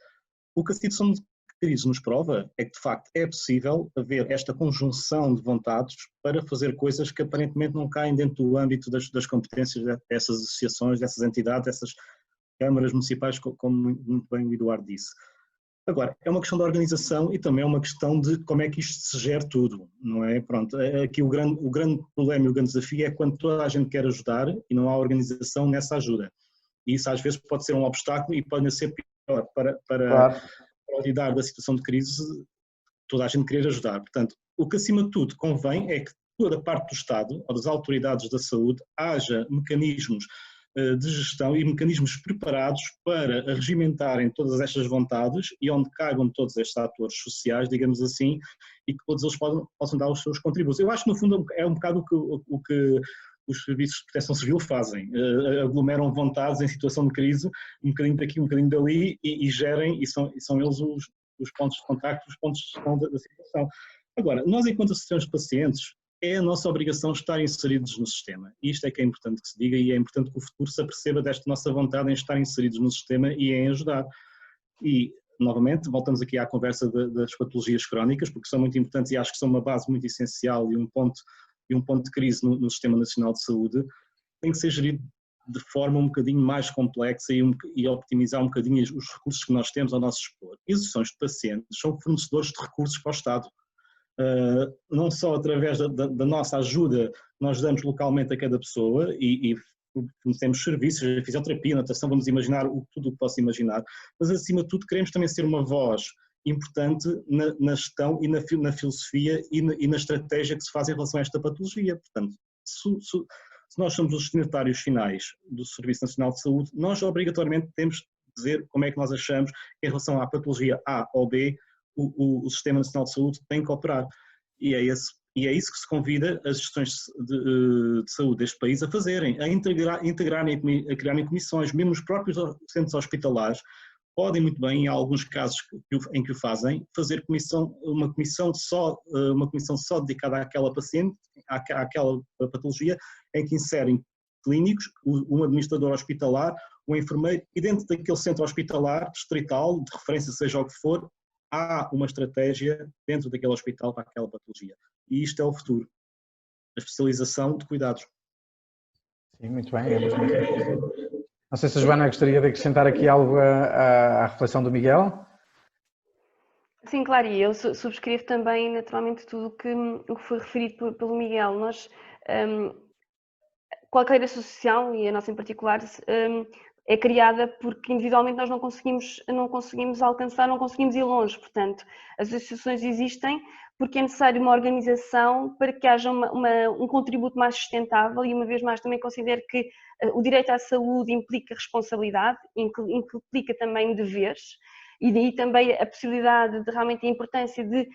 O que a situação de crise nos prova é que, de facto, é possível haver esta conjunção de vontades para fazer coisas que aparentemente não caem dentro do âmbito das competências dessas associações, dessas entidades, dessas câmaras municipais, como muito bem o Eduardo disse. Agora, é uma questão de organização e também é uma questão de como é que isto se gera tudo, não é? Pronto, aqui o grande problema e o grande desafio é quando toda a gente quer ajudar e não há organização nessa ajuda. E isso às vezes pode ser um obstáculo e pode ser pior para lidar da situação de crise, toda a gente querer ajudar. Portanto, o que acima de tudo convém é que toda a parte do Estado ou das autoridades da saúde haja mecanismos de gestão e mecanismos preparados para regimentarem todas estas vontades e onde caibam todos estes atores sociais, digamos assim, e que todos eles possam dar os seus contributos. Eu acho que no fundo é um bocado o que os serviços de proteção civil fazem, aglomeram vontades em situação de crise, um bocadinho daqui, um bocadinho dali, e gerem, e são eles os pontos de contacto, os pontos de gestão da situação. Agora, nós enquanto assistentes de pacientes, é a nossa obrigação estar inseridos no sistema. E isto é que é importante que se diga e é importante que o futuro se aperceba desta nossa vontade em estar inseridos no sistema e em ajudar. E, novamente, voltamos aqui à conversa das patologias crónicas, porque são muito importantes e acho que são uma base muito essencial e um ponto de crise no Sistema Nacional de Saúde, tem que ser gerido de forma um bocadinho mais complexa e optimizar um bocadinho os recursos que nós temos ao nosso dispor. E as associações de pacientes são fornecedores de recursos para o Estado. Não só através da nossa ajuda nós damos localmente a cada pessoa e fornecemos serviços, a fisioterapia, a natação, vamos imaginar tudo o que possa imaginar, mas acima de tudo queremos também ser uma voz importante na gestão e na filosofia e na estratégia que se faz em relação a esta patologia. Portanto, se nós somos os destinatários finais do Serviço Nacional de Saúde, nós obrigatoriamente temos de dizer como é que nós achamos que em relação à patologia A ou B, o Sistema Nacional de Saúde tem que operar. E é isso que se convida as gestões de saúde deste país a fazerem, a integrarem, a criarem comissões, mesmo os próprios centros hospitalares podem muito bem, em alguns casos em que o fazem, fazer uma comissão só dedicada àquela paciente, àquela patologia, em que inserem clínicos, um administrador hospitalar, um enfermeiro, e dentro daquele centro hospitalar, distrital, de referência seja o que for, há uma estratégia dentro daquele hospital para aquela patologia. E isto é o futuro. A especialização de cuidados. Sim, muito bem. Não sei se a Joana gostaria de acrescentar aqui algo à reflexão do Miguel. Sim, claro, e eu subscrevo também naturalmente tudo o que foi referido pelo Miguel. Nós, qualquer associação, e a nossa em particular, é criada porque individualmente nós não conseguimos alcançar, não conseguimos ir longe. Portanto, as associações existem porque é necessário uma organização para que haja um contributo mais sustentável e, uma vez mais, também considero que o direito à saúde implica responsabilidade, implica também deveres, e daí também a possibilidade de realmente a importância de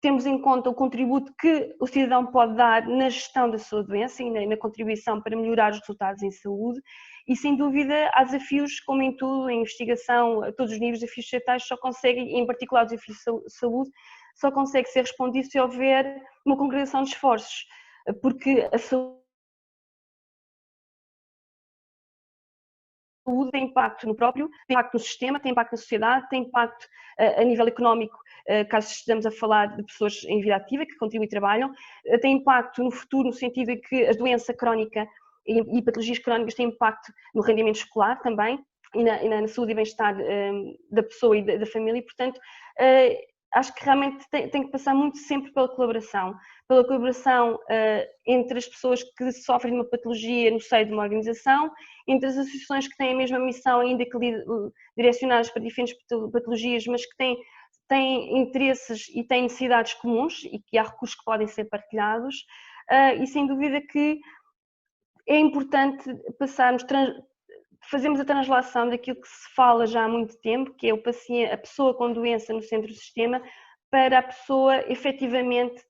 termos em conta o contributo que o cidadão pode dar na gestão da sua doença e na contribuição para melhorar os resultados em saúde. E, sem dúvida, há desafios, como em tudo, em investigação, a todos os níveis, desafios societais só conseguem, em particular os desafios de saúde, só consegue ser respondido se houver uma congregação de esforços, porque a saúde tem impacto no próprio, tem impacto no sistema, tem impacto na sociedade, tem impacto a nível económico, caso estejamos a falar de pessoas em vida ativa que contribuem e trabalham, tem impacto no futuro, no sentido em que a doença crónica e patologias crónicas têm impacto no rendimento escolar também e na saúde e bem-estar da pessoa e da família, e, portanto, acho que realmente tem que passar muito sempre pela colaboração entre as pessoas que sofrem de uma patologia no seio de uma organização, entre as associações que têm a mesma missão, ainda que direcionadas para diferentes patologias, mas que têm interesses e têm necessidades comuns e que há recursos que podem ser partilhados, e sem dúvida que é importante fazermos a translação daquilo que se fala já há muito tempo, que é a pessoa com doença no centro do sistema, para a pessoa efetivamente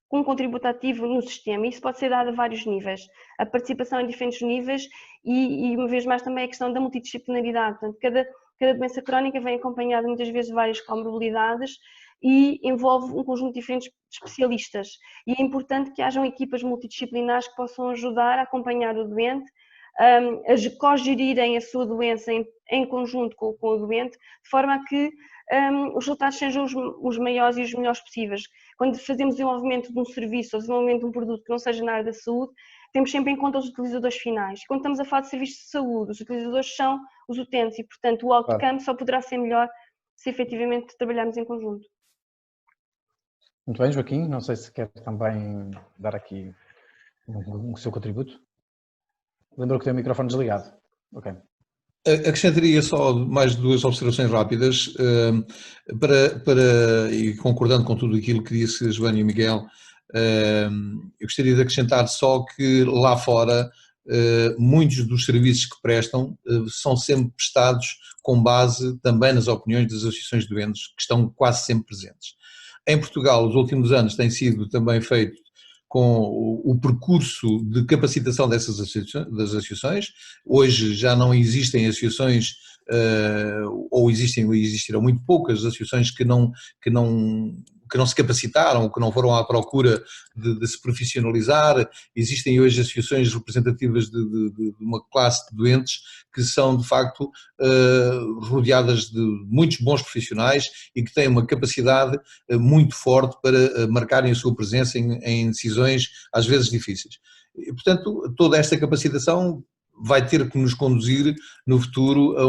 com um contributo ativo no sistema. Isso pode ser dado a vários níveis, a participação em diferentes níveis e uma vez mais também a questão da multidisciplinaridade. Portanto, cada doença crónica vem acompanhada muitas vezes de várias comorbilidades e envolve um conjunto diferente de especialistas. E é importante que hajam equipas multidisciplinares que possam ajudar a acompanhar o doente, a cogerirem a sua doença em conjunto com o doente, de forma a que os resultados sejam os maiores e os melhores possíveis. Quando fazemos o desenvolvimento de um serviço ou desenvolvimento de um produto que não seja na área da saúde, temos sempre em conta os utilizadores finais. Quando estamos a falar de serviços de saúde, os utilizadores são os utentes e, portanto, o outcome só poderá ser melhor se efetivamente trabalharmos em conjunto. Muito bem, Joaquim, não sei se quer também dar aqui o seu contributo. Lembrou que tem o microfone desligado. Ok. Acrescentaria só mais 2 observações rápidas, e concordando com tudo aquilo que disse a Joana e o Miguel, eu gostaria de acrescentar só que lá fora muitos dos serviços que prestam são sempre prestados com base também nas opiniões das associações de doentes, que estão quase sempre presentes. Em Portugal, os últimos anos tem sido também feito com o percurso de capacitação das associações. Hoje já não existem associações, ou existiram muito poucas associações que não se capacitaram, que não foram à procura de se profissionalizar. Existem hoje associações representativas de uma classe de doentes que são, de facto, rodeadas de muitos bons profissionais e que têm uma capacidade muito forte para marcarem a sua presença em decisões, às vezes, difíceis. E, portanto, toda esta capacitação vai ter que nos conduzir, no futuro, a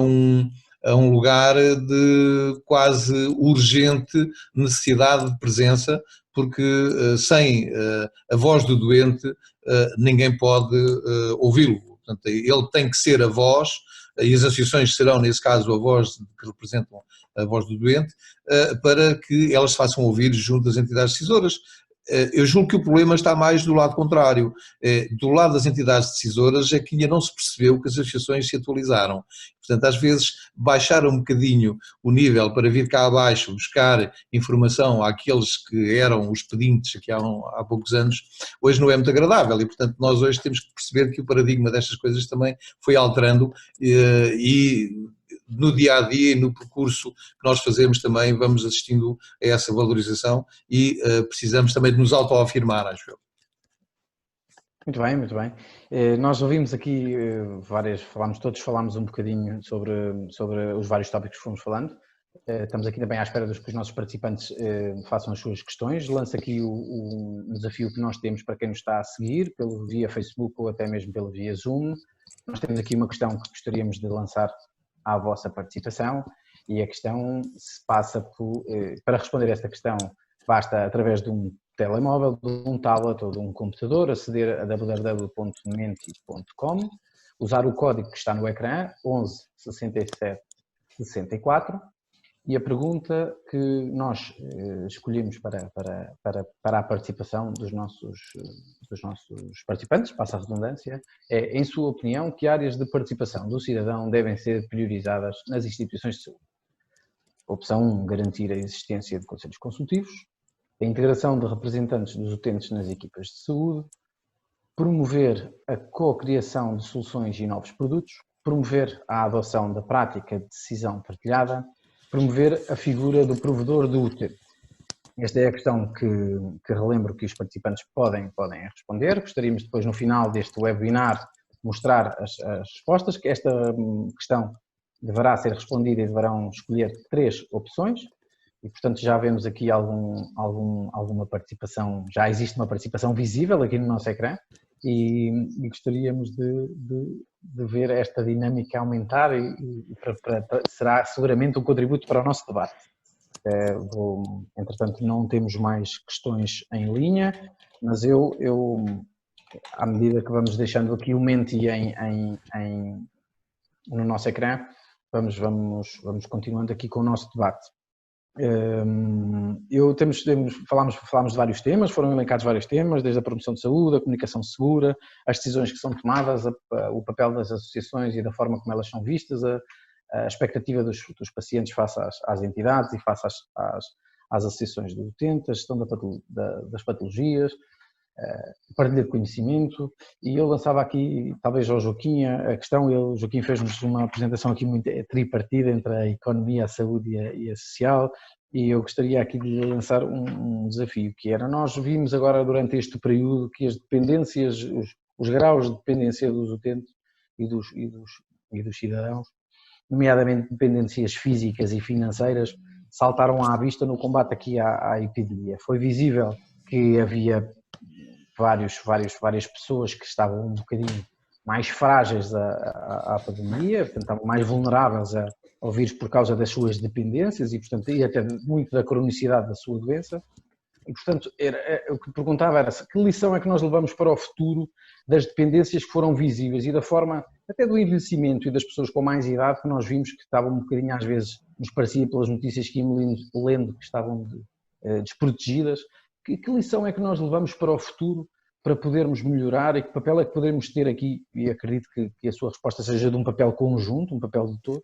um lugar de quase urgente necessidade de presença, porque sem a voz do doente ninguém pode ouvi-lo. Portanto, ele tem que ser a voz, e as associações serão, nesse caso, a voz que representam a voz do doente, para que elas se façam ouvir junto das entidades decisoras. Eu julgo que o problema está mais do lado contrário. Do lado das entidades decisoras é que ainda não se percebeu que as associações se atualizaram. Portanto, às vezes, baixar um bocadinho o nível para vir cá abaixo buscar informação àqueles que eram os pedintes aqui há poucos anos, hoje não é muito agradável e, portanto, nós hoje temos que perceber que o paradigma destas coisas também foi alterando e no dia-a-dia e no percurso que nós fazemos também vamos assistindo a essa valorização e precisamos também de nos autoafirmar, acho eu. Muito bem, muito bem. Nós ouvimos aqui falámos um bocadinho sobre os vários tópicos que fomos falando. Estamos aqui também à espera que os nossos participantes façam as suas questões. Lanço aqui o desafio que nós temos para quem nos está a seguir, via Facebook ou até mesmo pela via Zoom. Nós temos aqui uma questão que gostaríamos de lançar à vossa participação e a questão se passa para responder a esta questão basta através de um telemóvel, de um tablet ou de um computador aceder a www.menti.com, usar o código que está no ecrã 11 67 64 e a pergunta que nós escolhemos para a participação dos nossos participantes, passa a redundância, é, em sua opinião, que áreas de participação do cidadão devem ser priorizadas nas instituições de saúde? Opção 1, garantir a existência de conselhos consultivos, a integração de representantes dos utentes nas equipas de saúde, promover a co-criação de soluções e novos produtos, promover a adoção da prática de decisão partilhada, promover a figura do provedor do utente. Esta é a questão que relembro que os participantes podem responder. Gostaríamos depois, no final deste webinar, mostrar as respostas, que esta questão deverá ser respondida e deverão escolher 3 opções. E, portanto, já vemos aqui alguma participação, já existe uma participação visível aqui no nosso ecrã e gostaríamos de ver esta dinâmica aumentar e será seguramente um contributo para o nosso debate. Entretanto, não temos mais questões em linha, mas eu à medida que vamos deixando aqui o Menti no nosso ecrã, vamos continuando aqui com o nosso debate. Falámos de vários temas, foram elencados vários temas, desde a promoção de saúde, a comunicação segura, as decisões que são tomadas, o papel das associações e da forma como elas são vistas, a expectativa dos pacientes face às entidades e face às associações de utentes, a gestão das patologias, partilha de conhecimento, e eu lançava aqui, talvez ao Joaquim, a questão, o Joaquim fez-nos uma apresentação aqui muito tripartida entre a economia, a saúde e a social, e eu gostaria aqui de lançar um desafio, que era, nós vimos agora durante este período que as dependências, os graus de dependência dos utentes e dos cidadãos, nomeadamente dependências físicas e financeiras, saltaram à vista no combate aqui à epidemia. Foi visível que havia várias pessoas que estavam um bocadinho mais frágeis à pandemia, portanto, estavam mais vulneráveis ao vírus por causa das suas dependências e, portanto, e até muito da cronicidade da sua doença. E, portanto, o que perguntava era que lição é que nós levamos para o futuro das dependências que foram visíveis e da forma, até do envelhecimento e das pessoas com mais idade, que nós vimos que estavam um bocadinho, às vezes, nos parecia pelas notícias que íamos lendo, que estavam desprotegidas. Que lição é que nós levamos para o futuro para podermos melhorar e que papel é que podemos ter aqui, e acredito que a sua resposta seja de um papel conjunto, um papel de todos,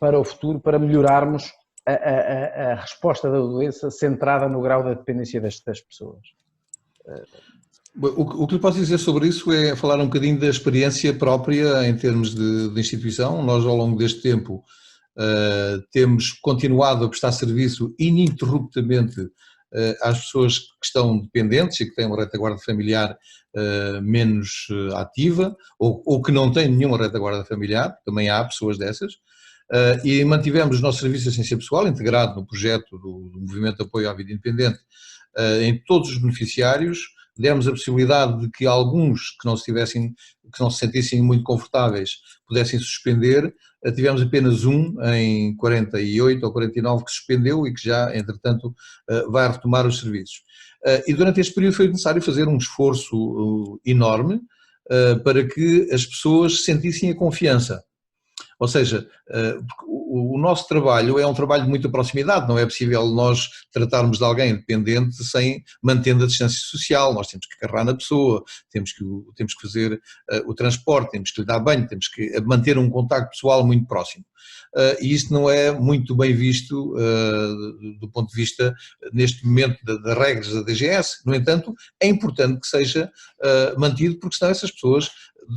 para o futuro, para melhorarmos a resposta da doença centrada no grau da dependência das pessoas. O que lhe posso dizer sobre isso é falar um bocadinho da experiência própria em termos de instituição. Nós, ao longo deste tempo, temos continuado a prestar serviço ininterruptamente às pessoas que estão dependentes e que têm uma retaguarda familiar menos ativa ou que não têm nenhuma retaguarda familiar, também há pessoas dessas, e mantivemos o nosso serviço de assistência pessoal integrado no projeto do Movimento de Apoio à Vida Independente em todos os beneficiários. Demos a possibilidade de que alguns que não se sentissem muito confortáveis pudessem suspender. Tivemos apenas um em 48 ou 49 que suspendeu e que já, entretanto, vai retomar os serviços. E durante este período foi necessário fazer um esforço enorme para que as pessoas sentissem a confiança. Ou seja, o nosso trabalho é um trabalho de muita proximidade, não é possível nós tratarmos de alguém dependente sem mantendo a distância social. Nós temos que agarrar na pessoa, temos que fazer o transporte, temos que lhe dar banho, temos que manter um contacto pessoal muito próximo. E isto não é muito bem visto do ponto de vista, neste momento, das regras da DGS. No entanto, é importante que seja mantido, porque senão essas pessoas,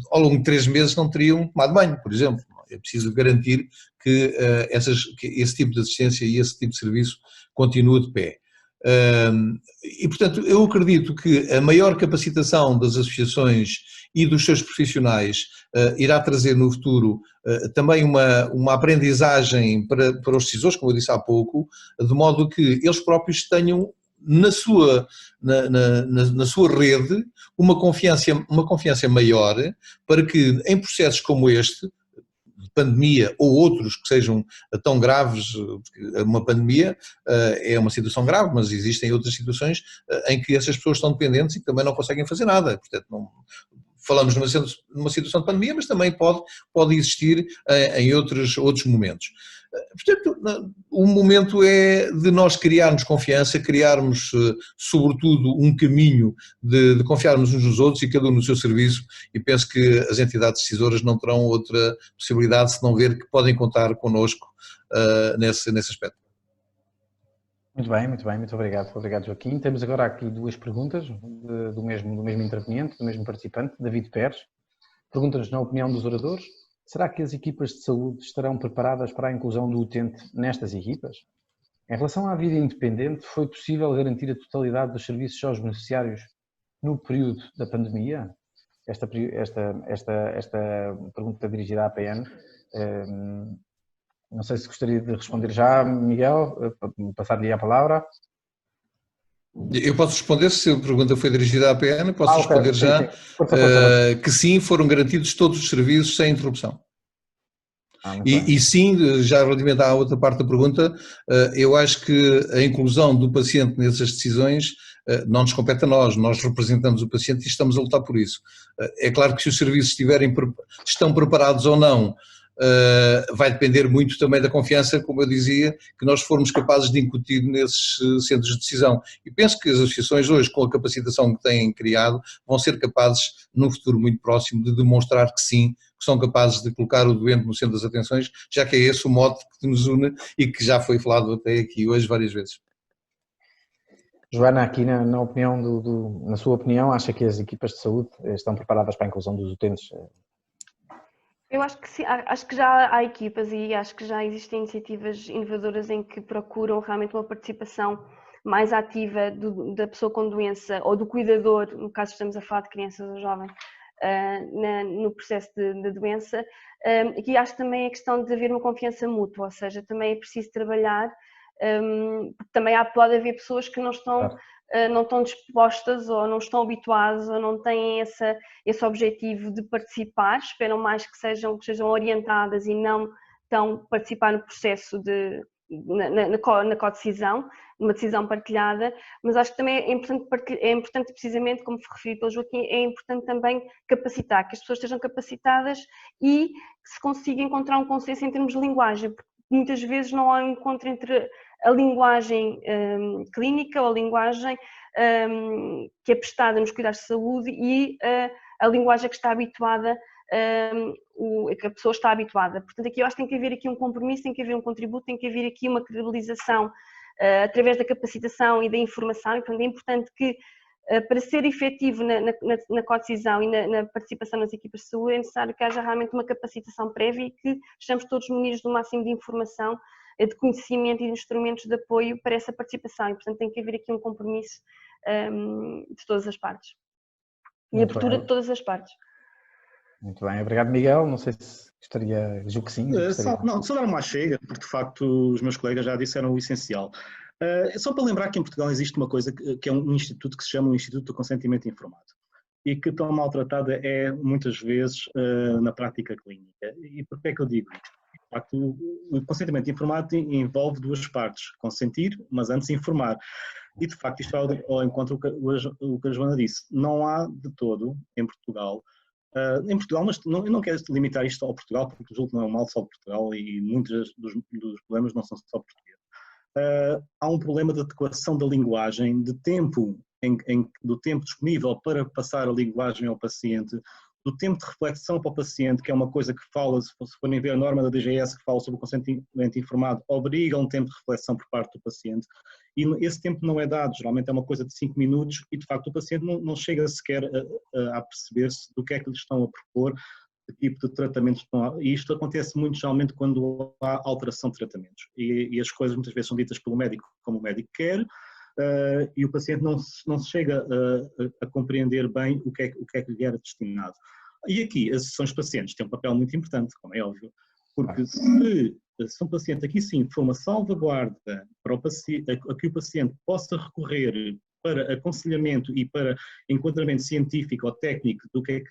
ao longo de 3 meses, não teriam tomado banho, por exemplo. É preciso garantir que esse tipo de assistência e esse tipo de serviço continue de pé. E, portanto, eu acredito que a maior capacitação das associações e dos seus profissionais irá trazer no futuro também uma aprendizagem para os decisores, como eu disse há pouco, de modo que eles próprios tenham na sua rede uma confiança maior para que em processos como este, de pandemia ou outros que sejam tão graves, porque uma pandemia é uma situação grave, mas existem outras situações em que essas pessoas estão dependentes e que também não conseguem fazer nada, portanto falamos numa situação de pandemia, mas também pode existir em outros momentos. Portanto, o momento é de nós criarmos confiança, criarmos, sobretudo, um caminho de confiarmos uns nos outros e cada um no seu serviço, e penso que as entidades decisoras não terão outra possibilidade senão ver que podem contar connosco nesse aspecto. Muito bem, muito obrigado Joaquim. Temos agora aqui 2 perguntas do mesmo interveniente, do mesmo participante, David Pérez. Pergunta-nos, na opinião dos oradores, será que as equipas de saúde estarão preparadas para a inclusão do utente nestas equipas? Em relação à vida independente, foi possível garantir a totalidade dos serviços aos beneficiários no período da pandemia? Esta pergunta dirigida à APN. Não sei se gostaria de responder já, Miguel, passar-lhe a palavra. Eu posso responder, se a pergunta foi dirigida à APN, posso responder já. Sim. Que sim, foram garantidos todos os serviços sem interrupção. E sim, já relativamente à outra parte da pergunta, eu acho que a inclusão do paciente nessas decisões não nos compete a nós representamos o paciente e estamos a lutar por isso. É claro que se os serviços estão preparados ou não, vai depender muito também da confiança, como eu dizia, que nós formos capazes de incutir nesses centros de decisão. E penso que as associações hoje, com a capacitação que têm criado, vão ser capazes, num futuro muito próximo, de demonstrar que sim, que são capazes de colocar o doente no centro das atenções, já que é esse o mote que nos une e que já foi falado até aqui hoje várias vezes. Joana, aqui na sua opinião, acha que as equipas de saúde estão preparadas para a inclusão dos utentes? Eu acho que sim, acho que já há equipas e acho que já existem iniciativas inovadoras em que procuram realmente uma participação mais ativa da pessoa com doença ou do cuidador, no caso estamos a falar de crianças ou jovens, no processo de doença. E acho também a questão de haver uma confiança mútua, ou seja, também é preciso trabalhar, porque também pode haver pessoas que não estão dispostas ou não estão habituadas ou não têm esse objetivo de participar, esperam mais que sejam orientadas e não estão participar no processo na co-decisão, numa decisão partilhada, mas acho que também é importante precisamente, como foi referido pelo Joaquim, é importante também capacitar, que as pessoas estejam capacitadas e que se consiga encontrar um consenso em termos de linguagem, porque muitas vezes não há um encontro entre a linguagem clínica ou a linguagem que é prestada nos cuidados de saúde e a linguagem que está habituada, que a pessoa está habituada. Portanto, aqui eu acho que tem que haver aqui um compromisso, tem que haver um contributo, tem que haver aqui uma credibilização através da capacitação e da informação, e portanto é importante que para ser efetivo na co-decisão e na participação nas equipas de saúde é necessário que haja realmente uma capacitação prévia e que estejamos todos munidos do máximo de informação, de conhecimento e de instrumentos de apoio para essa participação, e portanto tem que haver aqui um compromisso de todas as partes e abertura de todas as partes. Muito bem, obrigado Miguel, não sei se julgo que sim. Só dar uma chega, porque de facto os meus colegas já disseram o essencial. Só para lembrar que em Portugal existe uma coisa que é um instituto que se chama o Instituto do Consentimento Informado e que tão maltratada é muitas vezes na prática clínica. E por que é que eu digo isto? De facto, o consentimento informado envolve duas partes, consentir, mas antes informar. E de facto isto vai ao encontro o que a Joana disse. Não há de todo em Portugal, mas não quero limitar isto ao Portugal, porque julgo que não é um mal só de Portugal e muitos dos problemas não são só portugueses. Há um problema de adequação da linguagem, de tempo, do tempo disponível para passar a linguagem ao paciente, do tempo de reflexão para o paciente, que é uma coisa que fala, se forem ver a norma da DGS que fala sobre o consentimento informado, obriga a um tempo de reflexão por parte do paciente, e esse tempo não é dado, geralmente é uma coisa de 5 minutos, e de facto o paciente não chega sequer a perceber-se do que é que lhe estão a propor, que tipo de tratamentos estão a... E isto acontece muito geralmente quando há alteração de tratamentos, e as coisas muitas vezes são ditas pelo médico como o médico quer, e o paciente não se chega a compreender bem o que é que lhe era destinado. E aqui as sessões de pacientes têm um papel muito importante, como é óbvio, porque se um paciente aqui sim for uma salvaguarda para o paciente, a que o paciente possa recorrer para aconselhamento e para enquadramento científico ou técnico do que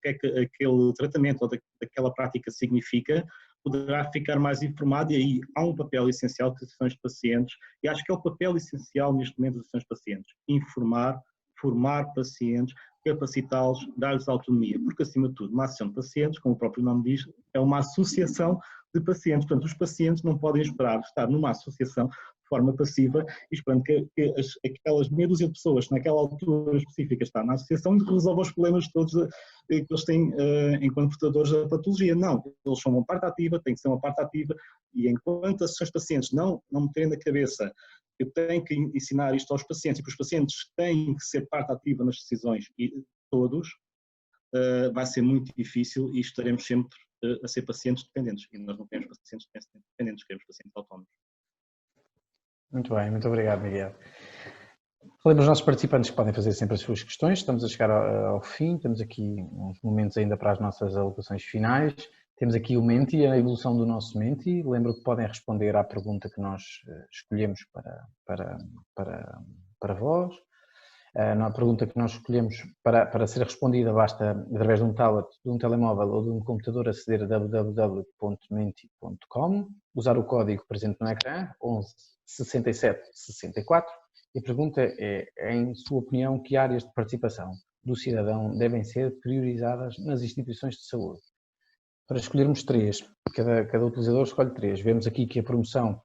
é que aquele tratamento ou daquela prática significa, poderá ficar mais informado, e aí há um papel essencial das sessões de pacientes, e acho que é o papel essencial neste momento das sessões de pacientes, informar, formar pacientes, capacitá-los, dar-lhes autonomia, porque acima de tudo, uma associação de pacientes, como o próprio nome diz, é uma associação de pacientes, portanto os pacientes não podem esperar estar numa associação de forma passiva e esperando que aquelas meia dúzia de pessoas que naquela altura específica estão na associação resolvam os problemas todos que eles têm enquanto portadores da patologia. Não, eles são uma parte ativa, têm que ser uma parte ativa, e enquanto as associações de pacientes não meterem na cabeça eu tenho que ensinar isto aos pacientes e que os pacientes têm que ser parte ativa nas decisões, e todos, vai ser muito difícil e estaremos sempre a ser pacientes dependentes, e nós não queremos pacientes dependentes, queremos pacientes autónomos. Muito bem, muito obrigado Miguel. Relembro os nossos participantes que podem fazer sempre as suas questões, estamos a chegar ao fim, temos aqui uns momentos ainda para as nossas alocações finais. Temos aqui o Menti, a evolução do nosso Menti. Lembro que podem responder à pergunta que nós escolhemos para vós. Na pergunta que nós escolhemos para ser respondida basta, através de um tablet, de um telemóvel ou de um computador, aceder a www.menti.com, usar o código presente no ecrã, 11 67 64, e a pergunta é, em sua opinião, que áreas de participação do cidadão devem ser priorizadas nas instituições de saúde? Para escolhermos 3, cada utilizador escolhe 3. Vemos aqui que a promoção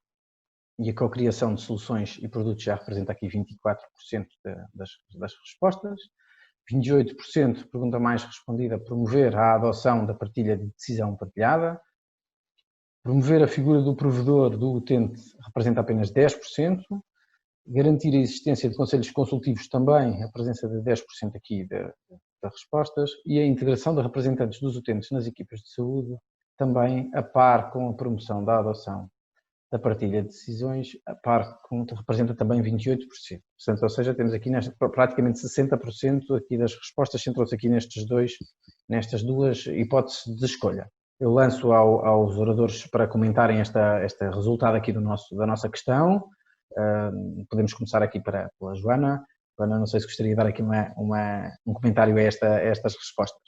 e a cocriação de soluções e produtos já representa aqui 24% das respostas. 28%, pergunta mais respondida, promover a adoção da partilha de decisão partilhada. Promover a figura do provedor do utente representa apenas 10%. garantir a existência de conselhos consultivos também, a presença de 10% aqui das respostas e a integração de representantes dos utentes nas equipas de saúde, também a par com a promoção da adoção da partilha de decisões, a par com representa também 28%. Portanto, ou seja, temos aqui praticamente 60% aqui das respostas centram-se aqui nestas duas hipóteses de escolha. Eu lanço aos oradores para comentarem este resultado aqui da nossa questão. Podemos começar aqui pela Joana. Joana, não sei se gostaria de dar aqui um comentário a estas respostas.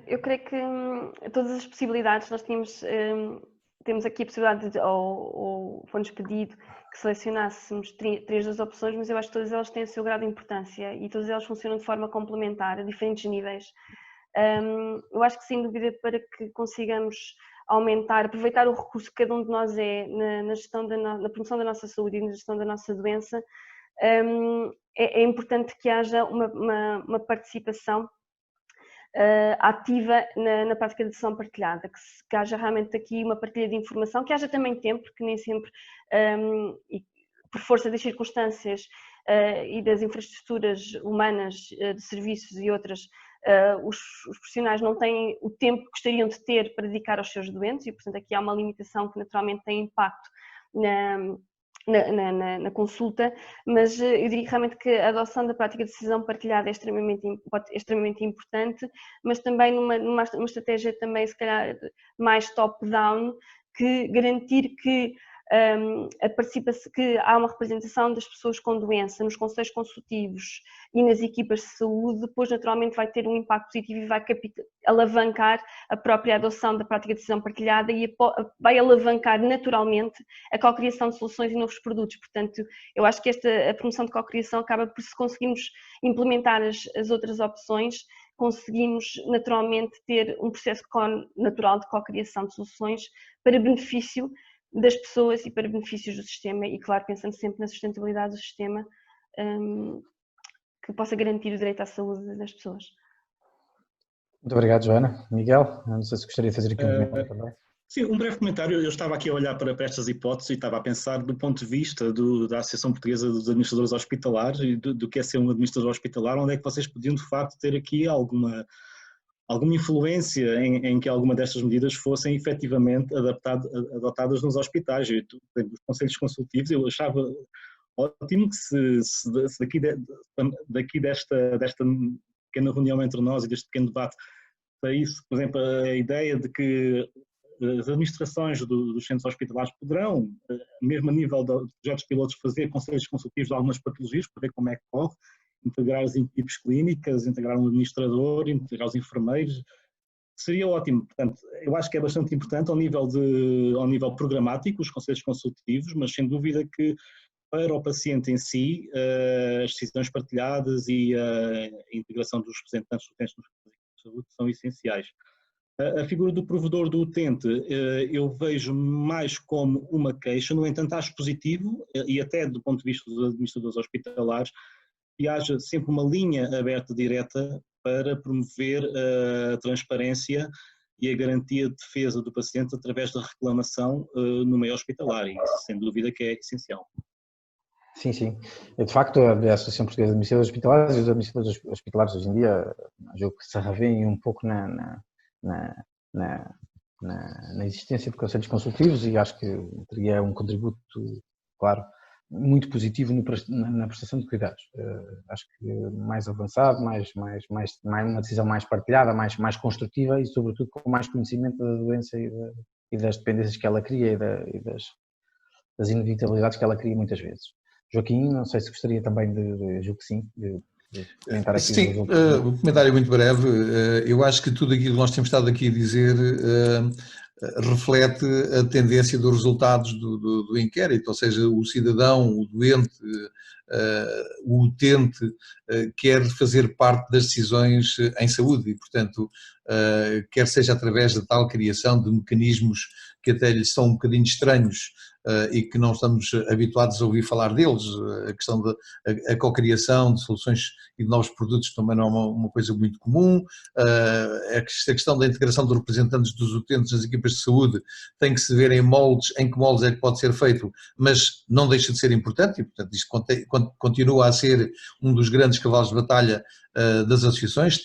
Eu creio que todas as possibilidades nós temos aqui a possibilidade, ou foi-nos pedido que selecionássemos 3 das opções, mas eu acho que todas elas têm o seu grau de importância e todas elas funcionam de forma complementar a diferentes níveis. Eu acho que sem dúvida para que consigamos aproveitar o recurso que cada um de nós é na promoção da nossa saúde e na gestão da nossa doença, é importante que haja uma participação ativa na prática de decisão partilhada, que haja realmente aqui uma partilha de informação, que haja também tempo, porque nem sempre, por força das circunstâncias e das infraestruturas humanas, de serviços e outras, os profissionais não têm o tempo que gostariam de ter para dedicar aos seus doentes e, portanto, aqui há uma limitação que naturalmente tem impacto na consulta, mas eu diria realmente que a adoção da prática de decisão partilhada é extremamente importante, mas também numa estratégia também se calhar mais top-down, que garantir que que há uma representação das pessoas com doença nos conselhos consultivos e nas equipas de saúde, depois naturalmente vai ter um impacto positivo e vai alavancar a própria adoção da prática de decisão partilhada e vai alavancar naturalmente a cocriação de soluções e novos produtos. Portanto, eu acho que a promoção de cocriação acaba por, se conseguirmos implementar as outras opções, conseguimos naturalmente ter um processo natural de cocriação de soluções para benefício das pessoas e para benefícios do sistema e, claro, pensando sempre na sustentabilidade do sistema, que possa garantir o direito à saúde das pessoas. Muito obrigado, Joana. Miguel, não sei se gostaria de fazer aqui um comentário também. Sim, um breve comentário. Eu estava aqui a olhar para estas hipóteses e estava a pensar do ponto de vista da Associação Portuguesa dos Administradores Hospitalares e do que é ser um administrador hospitalar, onde é que vocês podiam, de facto, ter aqui alguma influência em que alguma destas medidas fossem efetivamente adotadas nos hospitais. Os conselhos consultivos, eu achava ótimo que se daqui desta pequena reunião entre nós e deste pequeno debate saísse, por exemplo, a ideia de que as administrações dos centros hospitalares poderão, mesmo a nível de projetos pilotos, fazer conselhos consultivos de algumas patologias para ver como é que corre, integrar as equipes clínicas, integrar um administrador, integrar os enfermeiros, seria ótimo. Portanto, eu acho que é bastante importante ao nível programático, os conselhos consultivos, mas sem dúvida que para o paciente em si, as decisões partilhadas e a integração dos representantes utentes nos serviços de saúde são essenciais. A figura do provedor do utente eu vejo mais como uma queixa, no entanto acho positivo, e até do ponto de vista dos administradores hospitalares, que haja sempre uma linha aberta direta para promover a transparência e a garantia de defesa do paciente através da reclamação no meio hospitalar, e isso sem dúvida que é essencial. Sim, sim. De facto, a Associação Portuguesa de Administradores Hospitalares e os administradores hospitalares hoje em dia, julgo que se revêem um pouco na existência de conselhos consultivos e acho que teria um contributo, claro, muito positivo na prestação de cuidados. Acho que mais avançado, uma decisão mais partilhada, mais construtiva e, sobretudo, com mais conhecimento da doença e das dependências que ela cria e das inevitabilidades que ela cria muitas vezes. Joaquim, não sei se gostaria também julgo que sim, de comentar aqui. Sim, um comentário muito breve. Eu acho que tudo aquilo que nós temos estado aqui a dizer reflete a tendência dos resultados do inquérito, ou seja, o cidadão, o doente, o utente quer fazer parte das decisões em saúde e, portanto, quer seja através da tal criação de mecanismos que até lhes são um bocadinho estranhos e que não estamos habituados a ouvir falar deles, a questão da cocriação de soluções e de novos produtos também não é uma coisa muito comum, a questão da integração dos representantes dos utentes nas equipas de saúde tem que se ver em que moldes é que pode ser feito, mas não deixa de ser importante e, portanto, isto continua a ser um dos grandes cavalos de batalha das associações.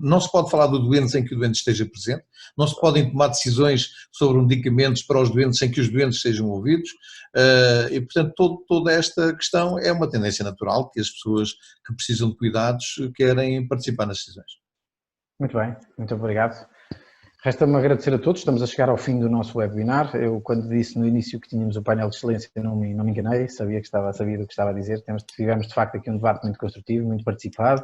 Não se pode falar do doente sem que o doente esteja presente, não se podem tomar decisões sobre medicamentos para os doentes sem que os doentes sejam ouvidos e, portanto, toda esta questão é uma tendência natural que as pessoas que precisam de cuidados querem participar nas decisões. Muito bem, muito obrigado. Resta-me agradecer a todos, estamos a chegar ao fim do nosso webinar. Eu, quando disse no início que tínhamos o painel de excelência, não me enganei, sabia do que estava a dizer. Tivemos, de facto, aqui um debate muito construtivo, muito participado.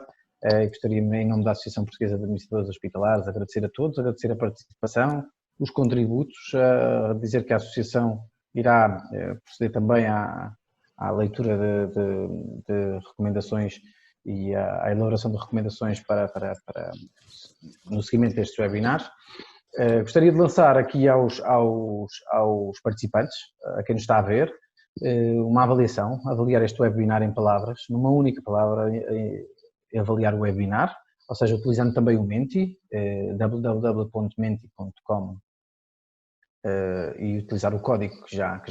Gostaria, em nome da Associação Portuguesa de Administradores Hospitalares, agradecer a todos, agradecer a participação, os contributos, dizer que a Associação irá proceder também à leitura de recomendações e à elaboração de recomendações no seguimento destes webinars. Gostaria de lançar aqui aos participantes, a quem nos está a ver, uma avaliação, avaliar este webinar em palavras, numa única palavra, avaliar o webinar, ou seja, utilizando também o Menti, www.menti.com, e utilizar o código que já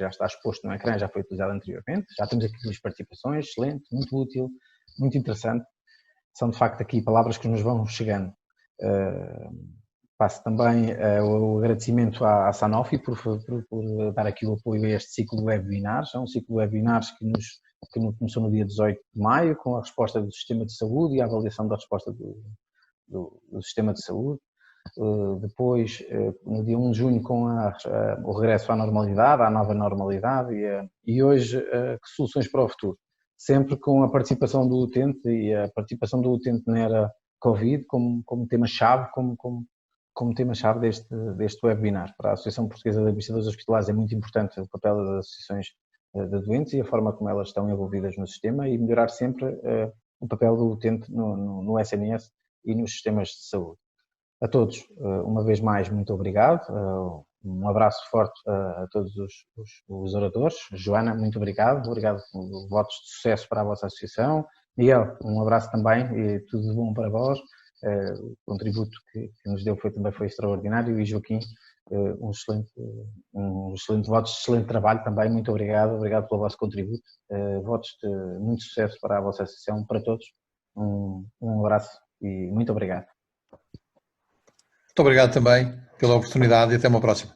está exposto no ecrã, já foi utilizado anteriormente. Já temos aqui 2 participações, excelente, muito útil, muito interessante. São de facto aqui palavras que nos vão chegando. Passo também o agradecimento à Sanofi por dar aqui o apoio a este ciclo de webinars. É um ciclo de webinars que começou no dia 18 de maio, com a resposta do sistema de saúde e a avaliação da resposta do sistema de saúde. Depois, no dia 1 de junho, com o regresso à normalidade, à nova normalidade, e hoje, que soluções para o futuro. Sempre com a participação do utente, e a participação do utente na era Covid como tema-chave, como tema-chave deste webinar. Para a Associação Portuguesa de Administradores Hospitalares é muito importante o papel das associações de doentes e a forma como elas estão envolvidas no sistema e melhorar sempre o papel do utente no SNS e nos sistemas de saúde. A todos, uma vez mais, muito obrigado. Um abraço forte a todos os oradores. Joana, muito obrigado. Obrigado por votos de sucesso para a vossa associação. Miguel, um abraço também e tudo de bom para vós. O contributo que nos deu também foi extraordinário. E Joaquim, um excelente votos de excelente trabalho também. Muito obrigado. Obrigado pelo vosso contributo. Votos de muito sucesso para a vossa associação, para todos. Um abraço e muito obrigado. Muito obrigado também pela oportunidade e até uma próxima.